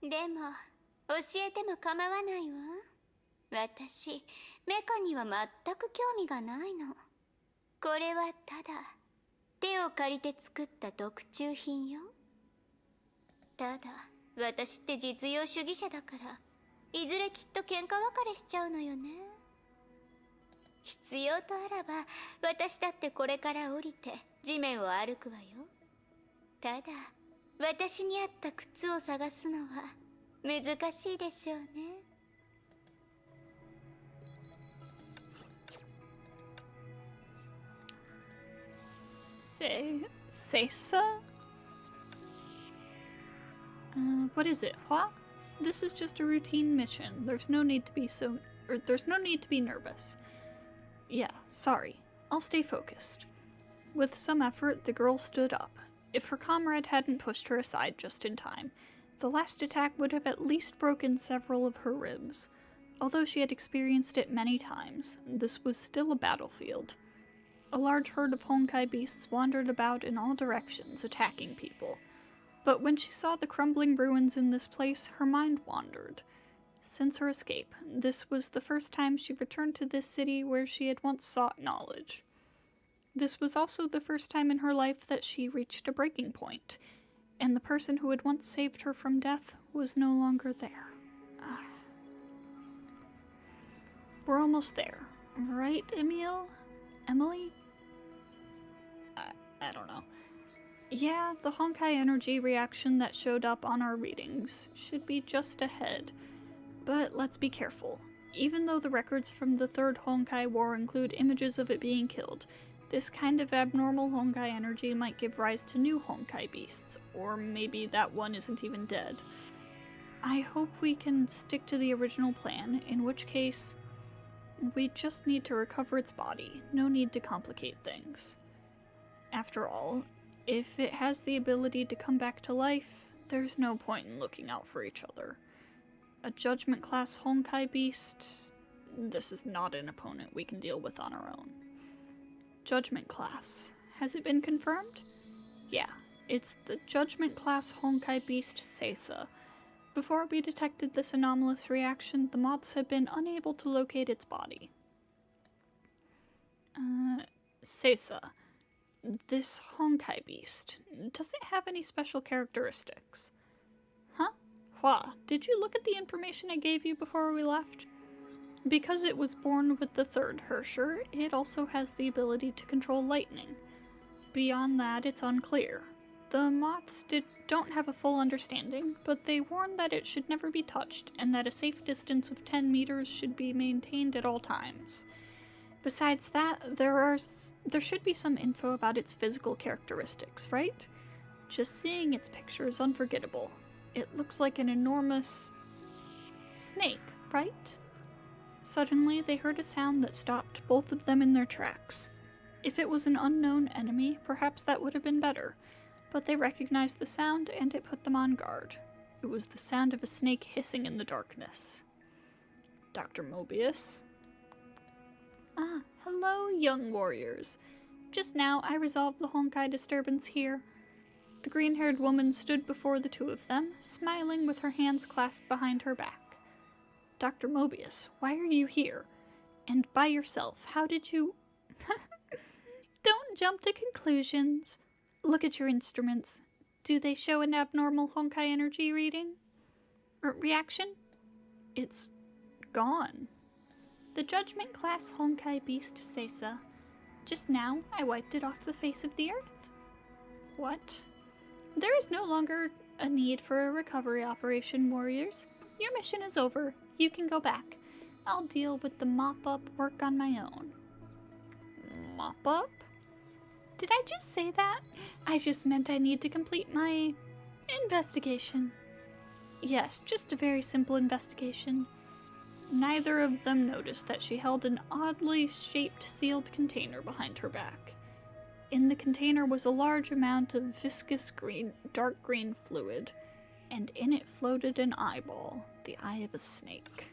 でも教えても構わないわ。私メカには全く興味がないの。これはただ手を借りて作った特注品よ。ただ私って実用主義者だから、いずれきっと喧嘩別れしちゃうのよね。必要とあらば私だってこれから降りて地面を歩くわよ。ただ私に合った靴を探すのは難しいでしょうね。Seisa? What is it? What? This is just a routine mission. There's no need to be nervous. Yeah, sorry. I'll stay focused. With some effort, the girl stood up. If her comrade hadn't pushed her aside just in time, the last attack would have at least broken several of her ribs. Although she had experienced it many times, this was still a battlefield. A large herd of Honkai beasts wandered about in all directions, attacking people. But when she saw the crumbling ruins in this place, her mind wandered. Since her escape, this was the first time she returned to this city where she had once sought knowledge. This was also the first time in her life that she reached a breaking point, and the person who had once saved her from death was no longer there. We're almost there, right, Emile? Emily? I don't know. Yeah, the Honkai energy reaction that showed up on our readings should be just ahead. But let's be careful. Even though the records from the Third Honkai War include images of it being killed, this kind of abnormal Honkai energy might give rise to new Honkai beasts, or maybe that one isn't even dead. I hope we can stick to the original plan, in which case, we just need to recover its body, no need to complicate things. After all, if it has the ability to come back to life, there's no point in looking out for each other. A Judgment class Honkai beast? This is not an opponent we can deal with on our own. Judgment class. Has it been confirmed? Yeah, it's the Judgment class Honkai beast Seisa. Before we detected this anomalous reaction, the moths had been unable to locate its body. Seisa. This Honkai beast, does it have any special characteristics? Huh? Hua, did you look at the information I gave you before we left? Because it was born with the third Hersher, it also has the ability to control lightning. Beyond that, it's unclear. The moths don't have a full understanding, but they warn that it should never be touched, and that a safe distance of 10 meters should be maintained at all times. Besides that, there should be some info about its physical characteristics, right? Just seeing its picture is unforgettable. It looks like an enormous snake, right? Suddenly, they heard a sound that stopped both of them in their tracks. If it was an unknown enemy, perhaps that would have been better, but they recognized the sound and it put them on guard. It was the sound of a snake hissing in the darkness. Dr. Mobius? Ah, hello, young warriors. Just now, I resolved the Honkai disturbance here. The green-haired woman stood before the two of them, smiling with her hands clasped behind her back. Dr. Mobius, why are you here? And by yourself, how did you... Don't jump to conclusions. Look at your instruments. Do they show an abnormal Honkai energy reading? Or reaction? It's gone. The Judgment class Honkai beast Seisa. Just now, I wiped it off the face of the earth. What? There is no longer a need for a recovery operation, warriors. Your mission is over. You can go back. I'll deal with the mop-up work on my own. Mop-up? Did I just say that? I just meant I need to complete my... investigation. Yes, just a very simple investigation. Neither of them noticed that she held an oddly shaped sealed container behind her back. In the container was a large amount of viscous green, dark green fluid, and in it floated an eyeball, the eye of a snake.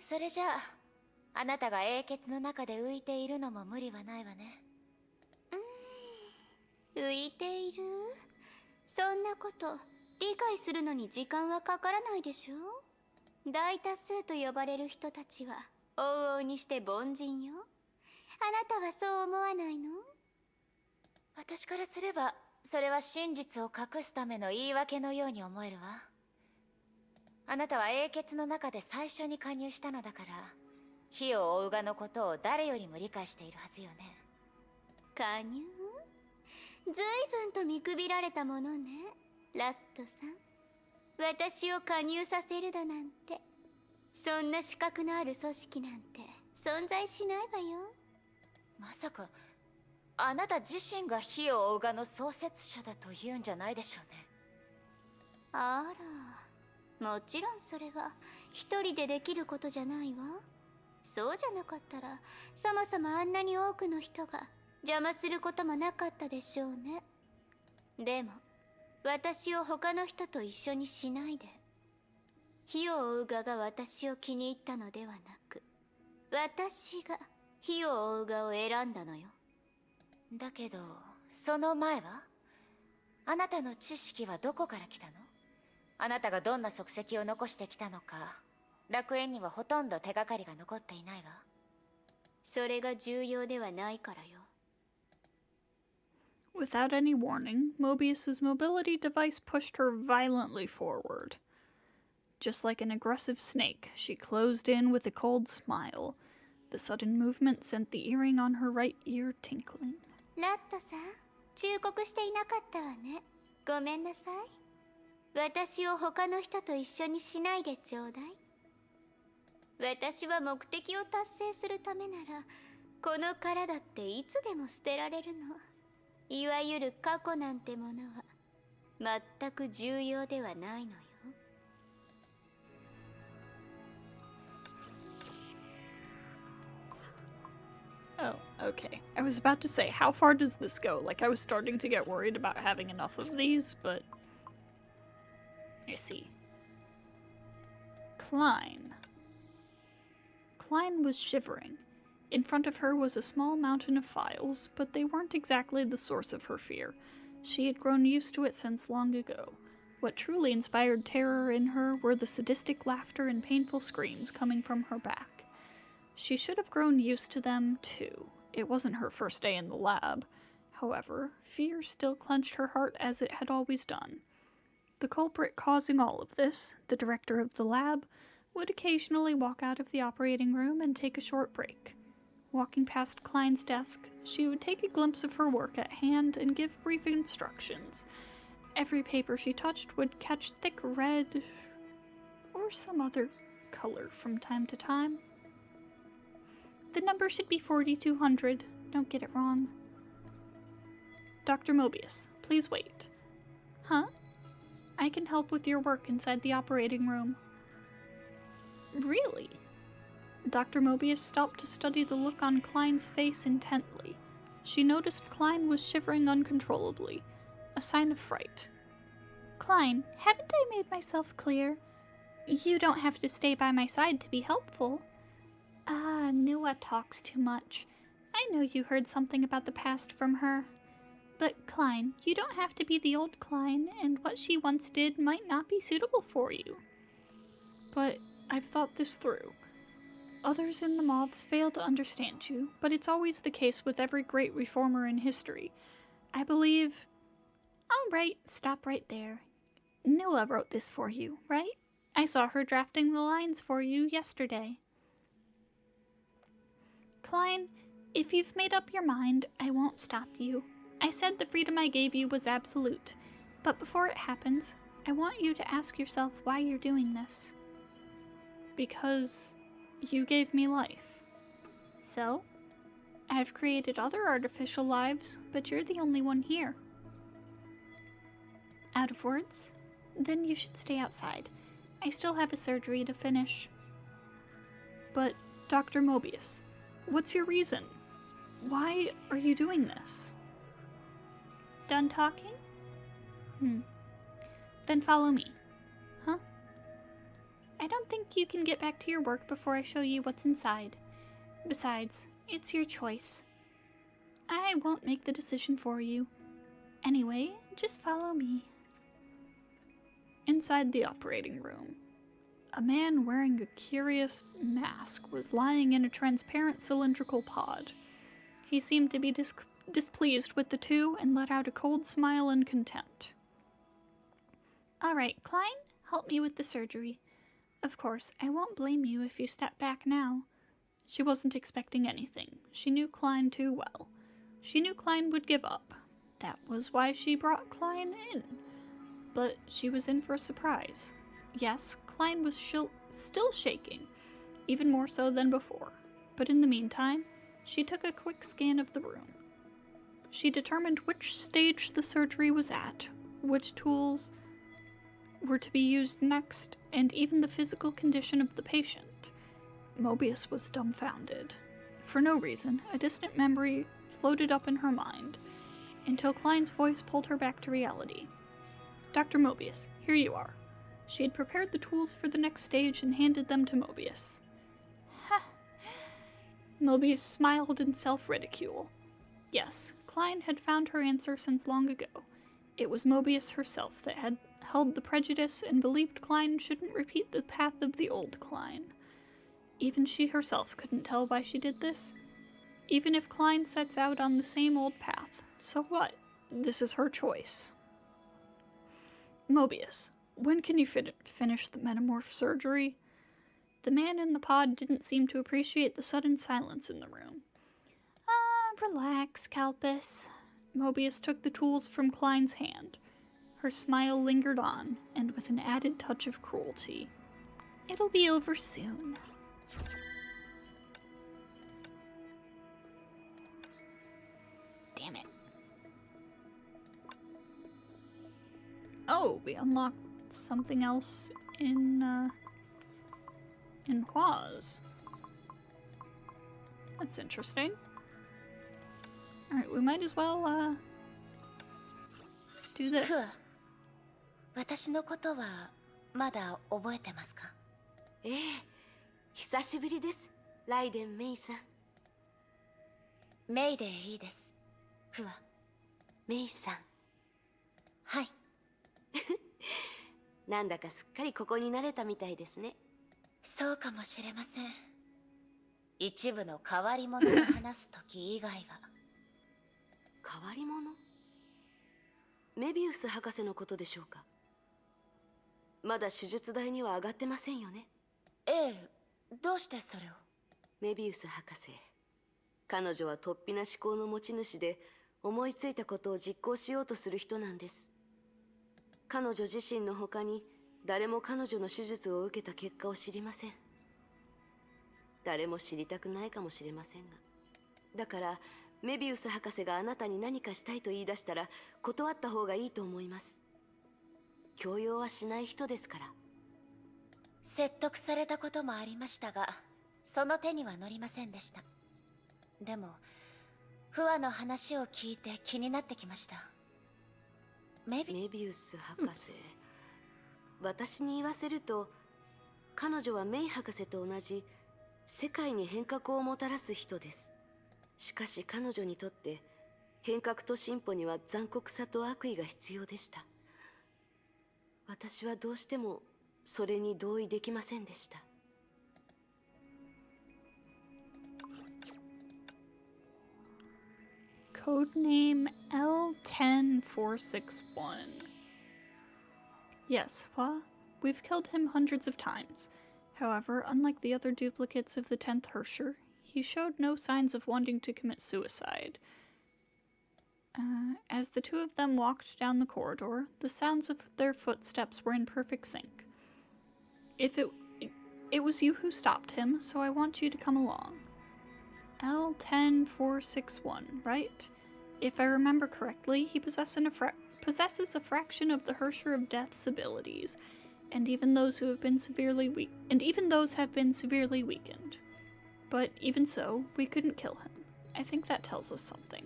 それじゃあ、あなたが英傑の中で浮いているのも無理はないわね。浮いている？そんなこと理解するのに時間はかからないでしょ？大多数と呼ばれる人たちは往々にして凡人よ。あなたはそう思わないの？私からすれば、それは真実を隠すための言い訳のように思えるわ。あなたは英傑の中で最初に加入したのだから、火を追うがのことを誰よりも理解しているはずよね。加入？随分と見くびられたものね、ラットさん。私を加入させるだなんて、そんな資格のある組織なんて存在しないわよ。まさかあなた自身が火を追うがの創設者だと言うんじゃないでしょうね。あら、もちろんそれは一人でできることじゃないわ。そうじゃなかったら、そもそもあんなに多くの人が邪魔することもなかったでしょうね。でも私を他の人と一緒にしないで。火を追う側が私を気に入ったのではなく、私が火を追う側を選んだのよ。だけど、その前は？あなたの知識はどこから来たの？あなたがどんな足跡を残してきたのか、楽園にはほとんど手がかりが残っていないわ。それが重要ではないからよ。Without any warning, Mobius's mobility device pushed her violently forward. Just like an aggressive snake, she closed in with a cold smile. The sudden movement sent the earring on her right ear tinkling. ラットさん、忠告していなかったわね。ごめんなさい。私を他の人と一緒にしないでちょうだい。私は目的を達成するためなら、この体っていつでも捨てられるの。いわゆる過去なんてものは全く重要ではないのよ。Oh, okay. I was about to say, how far does this go? Like, I was starting to get worried about having enough of these, but... I see. Klein. Klein was shivering. In front of her was a small mountain of files, but they weren't exactly the source of her fear. She had grown used to it since long ago. What truly inspired terror in her were the sadistic laughter and painful screams coming from her back. She should have grown used to them, too. It wasn't her first day in the lab. However, fear still clenched her heart as it had always done. The culprit causing all of this, the director of the lab, would occasionally walk out of the operating room and take a short break. Walking past Klein's desk, she would take a glimpse of her work at hand and give brief instructions. Every paper she touched would catch thick red or some other color from time to time. The number should be 4200, don't get it wrong. Dr. Mobius, please wait. Huh? I can help with your work inside the operating room. Really? Dr. Mobius stopped to study the look on Klein's face intently. She noticed Klein was shivering uncontrollably, a sign of fright. Klein, haven't I made myself clear? You don't have to stay by my side to be helpful. Ah, Nua talks too much. I know you heard something about the past from her. But Klein, you don't have to be the old Klein, and what she once did might not be suitable for you. But I've thought this through. Others in the moths fail to understand you, but it's always the case with every great reformer in history. I believe... All right, stop right there. Nua wrote this for you, right? I saw her drafting the lines for you yesterday. Klein, if you've made up your mind, I won't stop you. I said the freedom I gave you was absolute, but before it happens, I want you to ask yourself why you're doing this. Because you gave me life. So, I've created other artificial lives, but you're the only one here. Out of words, then you should stay outside. I still have a surgery to finish. But, Dr. Mobius, what's your reason? Why are you doing this? Done talking? Then follow me. Huh? I don't think you can get back to your work before I show you what's inside. Besides, it's your choice. I won't make the decision for you. Anyway, just follow me. Inside the operating room, a man wearing a curious mask was lying in a transparent cylindrical pod. He seemed to be displeased with the two and let out a cold smile in contempt. All right, Klein, help me with the surgery. Of course, I won't blame you if you step back now. She wasn't expecting anything. She knew Klein too well. She knew Klein would give up. That was why she brought Klein in. But she was in for a surprise. Yes, Klein was still shaking, even more so than before. But in the meantime, she took a quick scan of the room. She determined which stage the surgery was at, which tools were to be used next, and even the physical condition of the patient. Mobius was dumbfounded. For no reason, a distant memory floated up in her mind, until Klein's voice pulled her back to reality. Dr. Mobius, here you are. She had prepared the tools for the next stage and handed them to Mobius. Ha! Mobius smiled in self-ridicule. Yes, Klein had found her answer since long ago. It was Mobius herself that had held the prejudice and believed Klein shouldn't repeat the path of the old Klein. Even she herself couldn't tell why she did this. Even if Klein sets out on the same old path, so what? This is her choice. Mobius, when can you finish the metamorph surgery? The man in the pod didn't seem to appreciate the sudden silence in the room. Relax, Calpus. Mobius took the tools from Klein's hand. Her smile lingered on, and with an added touch of cruelty. It'll be over soon. Damn it. Oh, we unlocked something else in Huaz. That's interesting. Alright, we might as well, do this. 私のことはまだ覚えてますか？ええ、久しぶりです、ライデン・メイさん。メイでいいです。フワ。メイさん。はい。なんだかすっかりここに慣れたみたいですね。そうかもしれません。一部の変わり者が話す時以外は。変わり者？メビウス博士のことでしょうか。まだ手術台には上がってませんよね。ええ、どうしてそれを？メビウス博士、彼女は突飛な思考の持ち主で、思いついたことを実行しようとする人なんです。彼女自身の他に誰も彼女の手術を受けた結果を知りません。誰も知りたくないかもしれませんが、だからメビウス博士があなたに何かしたいと言い出したら断った方がいいと思います。強要はしない人ですから。説得されたこともありましたが、その手には乗りませんでした。でもフワの話を聞いて気になってきました。メビウス博士、私に言わせると彼女はメイ博士と同じ世界に変革をもたらす人です。しかし彼女にとって変革と進歩には残酷さと悪意が必要でした。私はどうしてもそれに同意できませんでした。Codename L10461. Yes, Hua, we've killed him hundreds of times. However, unlike the other duplicates of the 10th Hersher, he showed no signs of wanting to commit suicide. As the two of them walked down the corridor, the sounds of their footsteps were in perfect sync. It was you who stopped him, so I want you to come along. L10461, right? If I remember correctly, he possessed possesses a fraction of the Hersher of Death's abilities, and even those have been severely weakened. But even so, we couldn't kill him. I think that tells us something.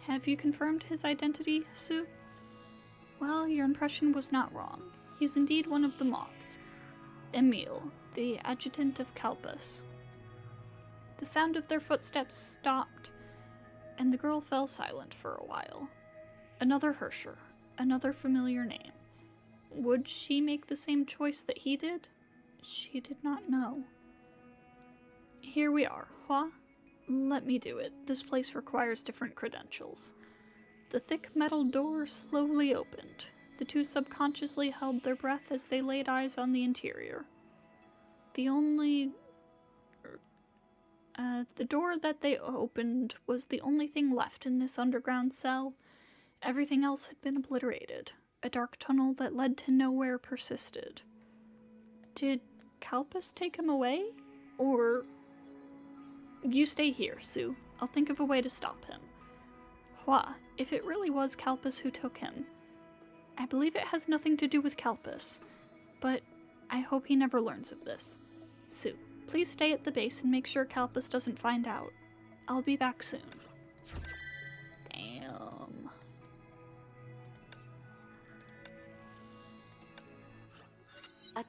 Have you confirmed his identity, Sue? Well, your impression was not wrong. He's indeed one of the moths. Emil, the adjutant of Kalpus. The sound of their footsteps stopped, and the girl fell silent for a while. Another Hersher, another familiar name. Would she make the same choice that he did? She did not know. Here we are, Hua. Let me do it. This place requires different credentials. The thick metal door slowly opened. The two subconsciously held their breath as they laid eyes on the interior. The door that they opened was the only thing left in this underground cell. Everything else had been obliterated. A dark tunnel that led to nowhere persisted. Did Kalpus take him away? Or... You stay here, Sue. I'll think of a way to stop him. Hua, if it really was Kalpus who took him, I believe it has nothing to do with Kalpus, but I hope he never learns of this. Sue, please stay at the base and make sure Kalpus doesn't find out. I'll be back soon. Damn.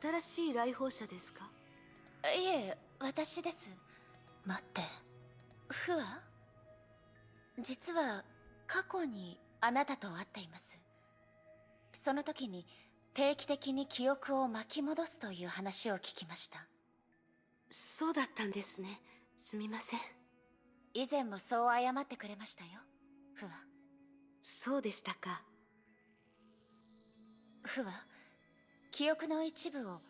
新しい来訪者ですか? いえ、私です。待って、フア？実は過去にあなたと会っています。その時に定期的に記憶を巻き戻すという話を聞きました。そうだったんですね。すみません。以前もそう謝ってくれましたよ、フア。そうでしたか。フア、記憶の一部を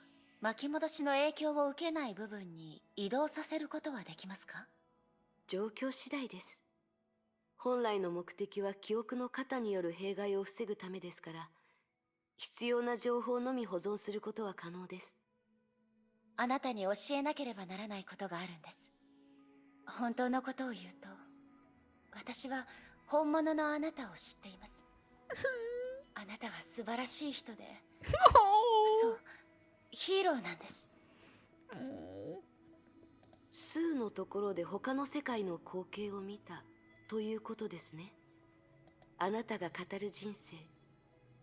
巻き戻しの影響を受けない部分に移動させることはできますか？状況次第です。本来の目的は記憶の過多による弊害を防ぐためですから、必要な情報のみ保存することは可能です。あなたに教えなければならないことがあるんです。本当のことを言うと、私は本物のあなたを知っています。あなたは素晴らしい人で、そう、ヒーローなんです。スーのところで他の世界の光景を見たということですね。あなたが語る人生、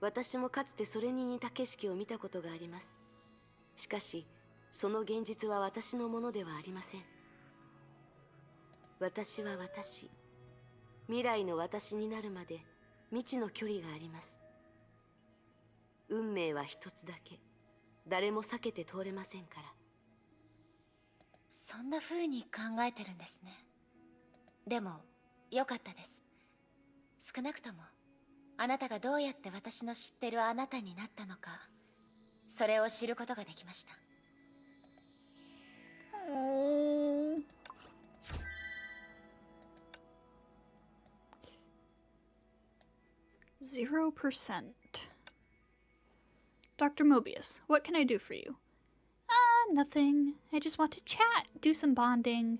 私もかつてそれに似た景色を見たことがあります。しかし、その現実は私のものではありません。私は私、未来の私になるまで未知の距離があります。運命は一つだけ、誰も避けて通れませんから。そんな風に考えてるんですね。でも、よかったです。少なくとも、あなたがどうやって私の知ってるあなたになったのか、それを知ることができました。0%. Dr. Mobius, what can I do for you? Nothing. I just want to chat, do some bonding.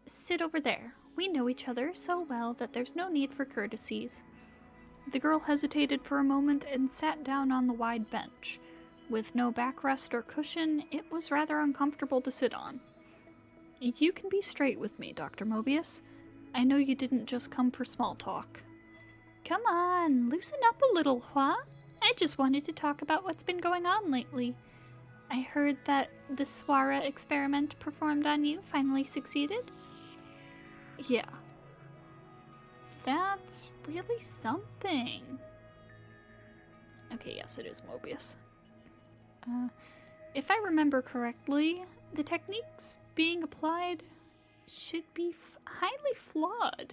Sit over there. We know each other so well that there's no need for courtesies. The girl hesitated for a moment and sat down on the wide bench. With no backrest or cushion, it was rather uncomfortable to sit on. You can be straight with me, Dr. Mobius. I know you didn't just come for small talk. Come on, loosen up a little, Hua. I just wanted to talk about what's been going on lately. I heard that the Swara experiment performed on you finally succeeded? Yeah. That's really something. Okay, yes, it is Mobius. If I remember correctly, the techniques being applied should be highly flawed.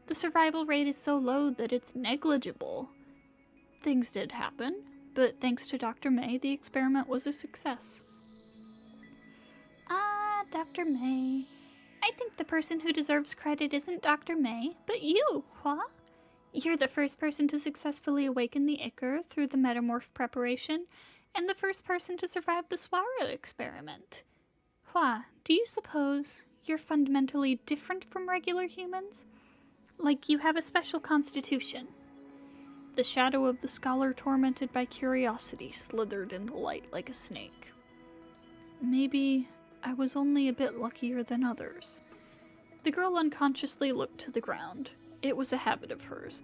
The survival rate is so low that it's negligible. Things did happen, but thanks to Dr. May, the experiment was a success. Dr. May. I think the person who deserves credit isn't Dr. May, but you, Hua. You're the first person to successfully awaken the Ichor through the metamorph preparation, and the first person to survive the Swara experiment. Hua, do you suppose you're fundamentally different from regular humans? Like you have a special constitution? The shadow of the scholar tormented by curiosity slithered in the light like a snake. Maybe I was only a bit luckier than others. The girl unconsciously looked to the ground. It was a habit of hers.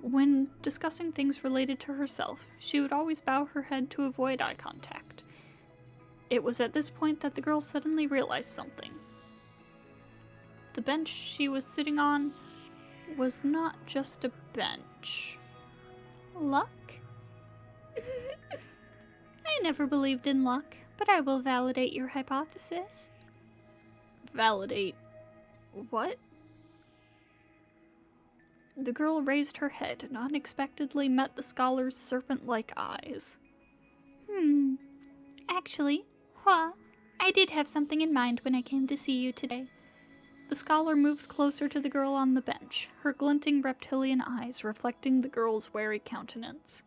When discussing things related to herself, she would always bow her head to avoid eye contact. It was at this point that the girl suddenly realized something. The bench she was sitting on was not just a bench. Luck? I never believed in luck, but I will validate your hypothesis. Validate what? The girl raised her head and unexpectedly met the scholar's serpent-like eyes. Actually, I did have something in mind when I came to see you today. The scholar moved closer to the girl on the bench, her glinting reptilian eyes reflecting the girl's wary countenance.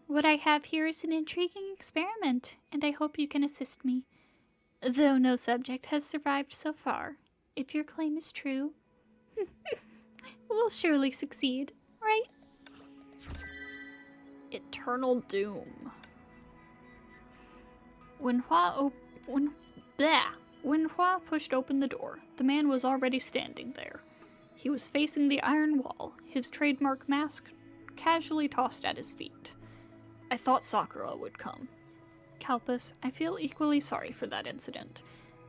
What I have here is an intriguing experiment, and I hope you can assist me. Though no subject has survived so far, if your claim is true, we'll surely succeed, right? Eternal doom. When Hua pushed open the door, the man was already standing there. He was facing the iron wall, his trademark mask casually tossed at his feet. I thought Sakura would come. Kalpus, I feel equally sorry for that incident,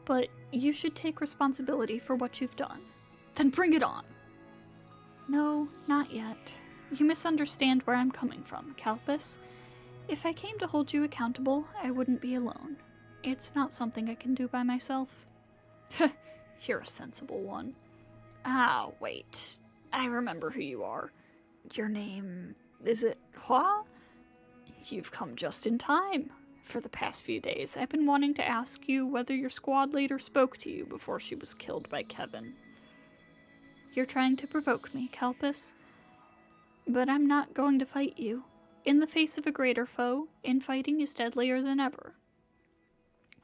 but you should take responsibility for what you've done. Then bring it on! No, not yet. You misunderstand where I'm coming from, Kalpus. If I came to hold you accountable, I wouldn't be alone. It's not something I can do by myself. You're a sensible one. Ah, wait. I remember who you are. Your name... is it Hua? You've come just in time. For the past few days, I've been wanting to ask you whether your squad leader spoke to you before she was killed by Kevin. You're trying to provoke me, Kalpus. But I'm not going to fight you. In the face of a greater foe, infighting is deadlier than ever.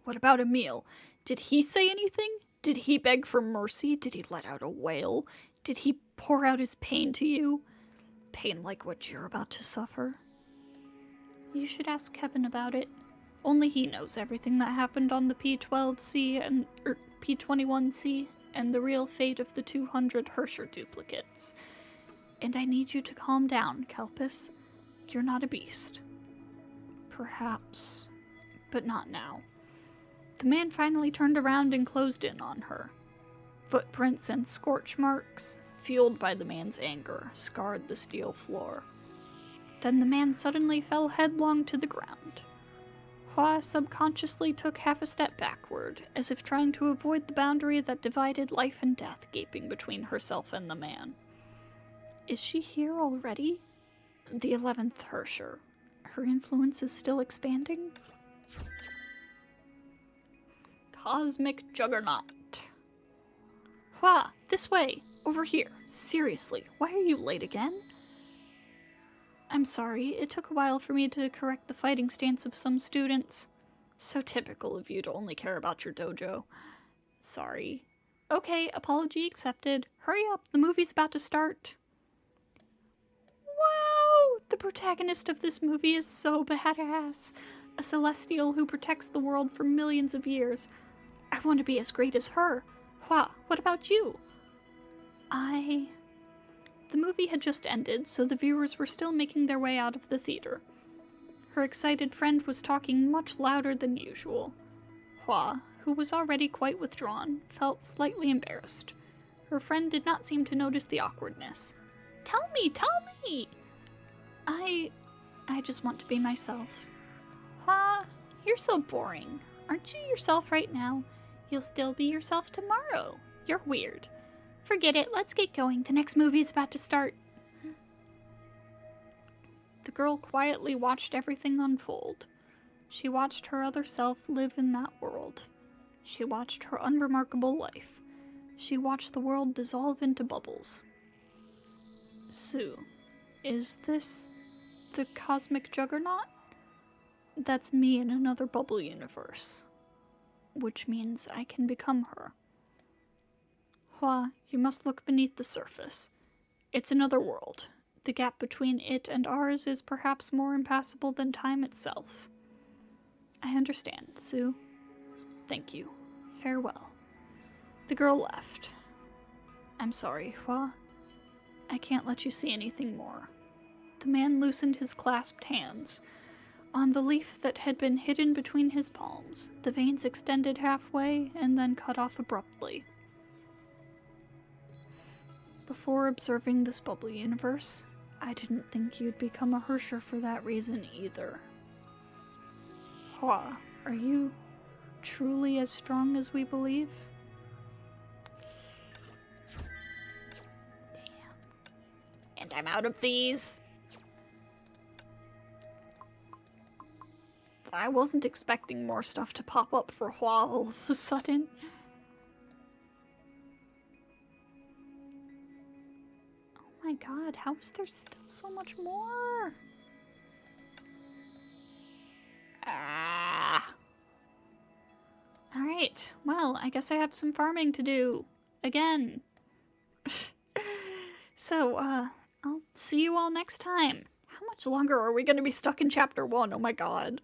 What about Emil? Did he say anything? Did he beg for mercy? Did he let out a wail? Did he pour out his pain to you? Pain like what you're about to suffer? You should ask Kevin about it. Only he knows everything that happened on the P12C and P21C and the real fate of the 200 Hersher duplicates. And I need you to calm down, Kalpus. You're not a beast. Perhaps, but not now. The man finally turned around and closed in on her. Footprints and scorch marks, fueled by the man's anger, scarred the steel floor. Then the man suddenly fell headlong to the ground. Hua subconsciously took half a step backward, as if trying to avoid the boundary that divided life and death gaping between herself and the man. Is she here already? The 11th Hersher. Her influence is still expanding? Cosmic Juggernaut. Hua, this way! Over here! Seriously, why are you late again? I'm sorry, it took a while for me to correct the fighting stance of some students. So typical of you to only care about your dojo. Sorry. Okay, apology accepted. Hurry up, the movie's about to start. Wow! The protagonist of this movie is so badass. A celestial who protects the world for millions of years. I want to be as great as her. Hua, what about you? The movie had just ended, so the viewers were still making their way out of the theater. Her excited friend was talking much louder than usual. Hua, who was already quite withdrawn, felt slightly embarrassed. Her friend did not seem to notice the awkwardness. Tell me! I just want to be myself. Hua, you're so boring. Aren't you yourself right now? You'll still be yourself tomorrow. You're weird. Forget it, let's get going. The next movie is about to start. The girl quietly watched everything unfold. She watched her other self live in that world. She watched her unremarkable life. She watched the world dissolve into bubbles. Sue, is this the Cosmic Juggernaut? That's me in another bubble universe. Which means I can become her. Hua, you must look beneath the surface. It's another world. The gap between it and ours is perhaps more impassable than time itself. I understand, Sue. Thank you. Farewell. The girl left. I'm sorry, Hua. I can't let you see anything more. The man loosened his clasped hands. On the leaf that had been hidden between his palms, the veins extended halfway and then cut off abruptly. Before observing this bubble universe, I didn't think you'd become a Hersher for that reason either. Hua, are you truly as strong as we believe? Damn. And I'm out of these. I wasn't expecting more stuff to pop up for Hua all of a sudden. Oh my god, how is there still so much more? Ah. Alright, well, I guess I have some farming to do. Again. So, I'll see you all next time. How much longer are we gonna be stuck in chapter 1? Oh my god.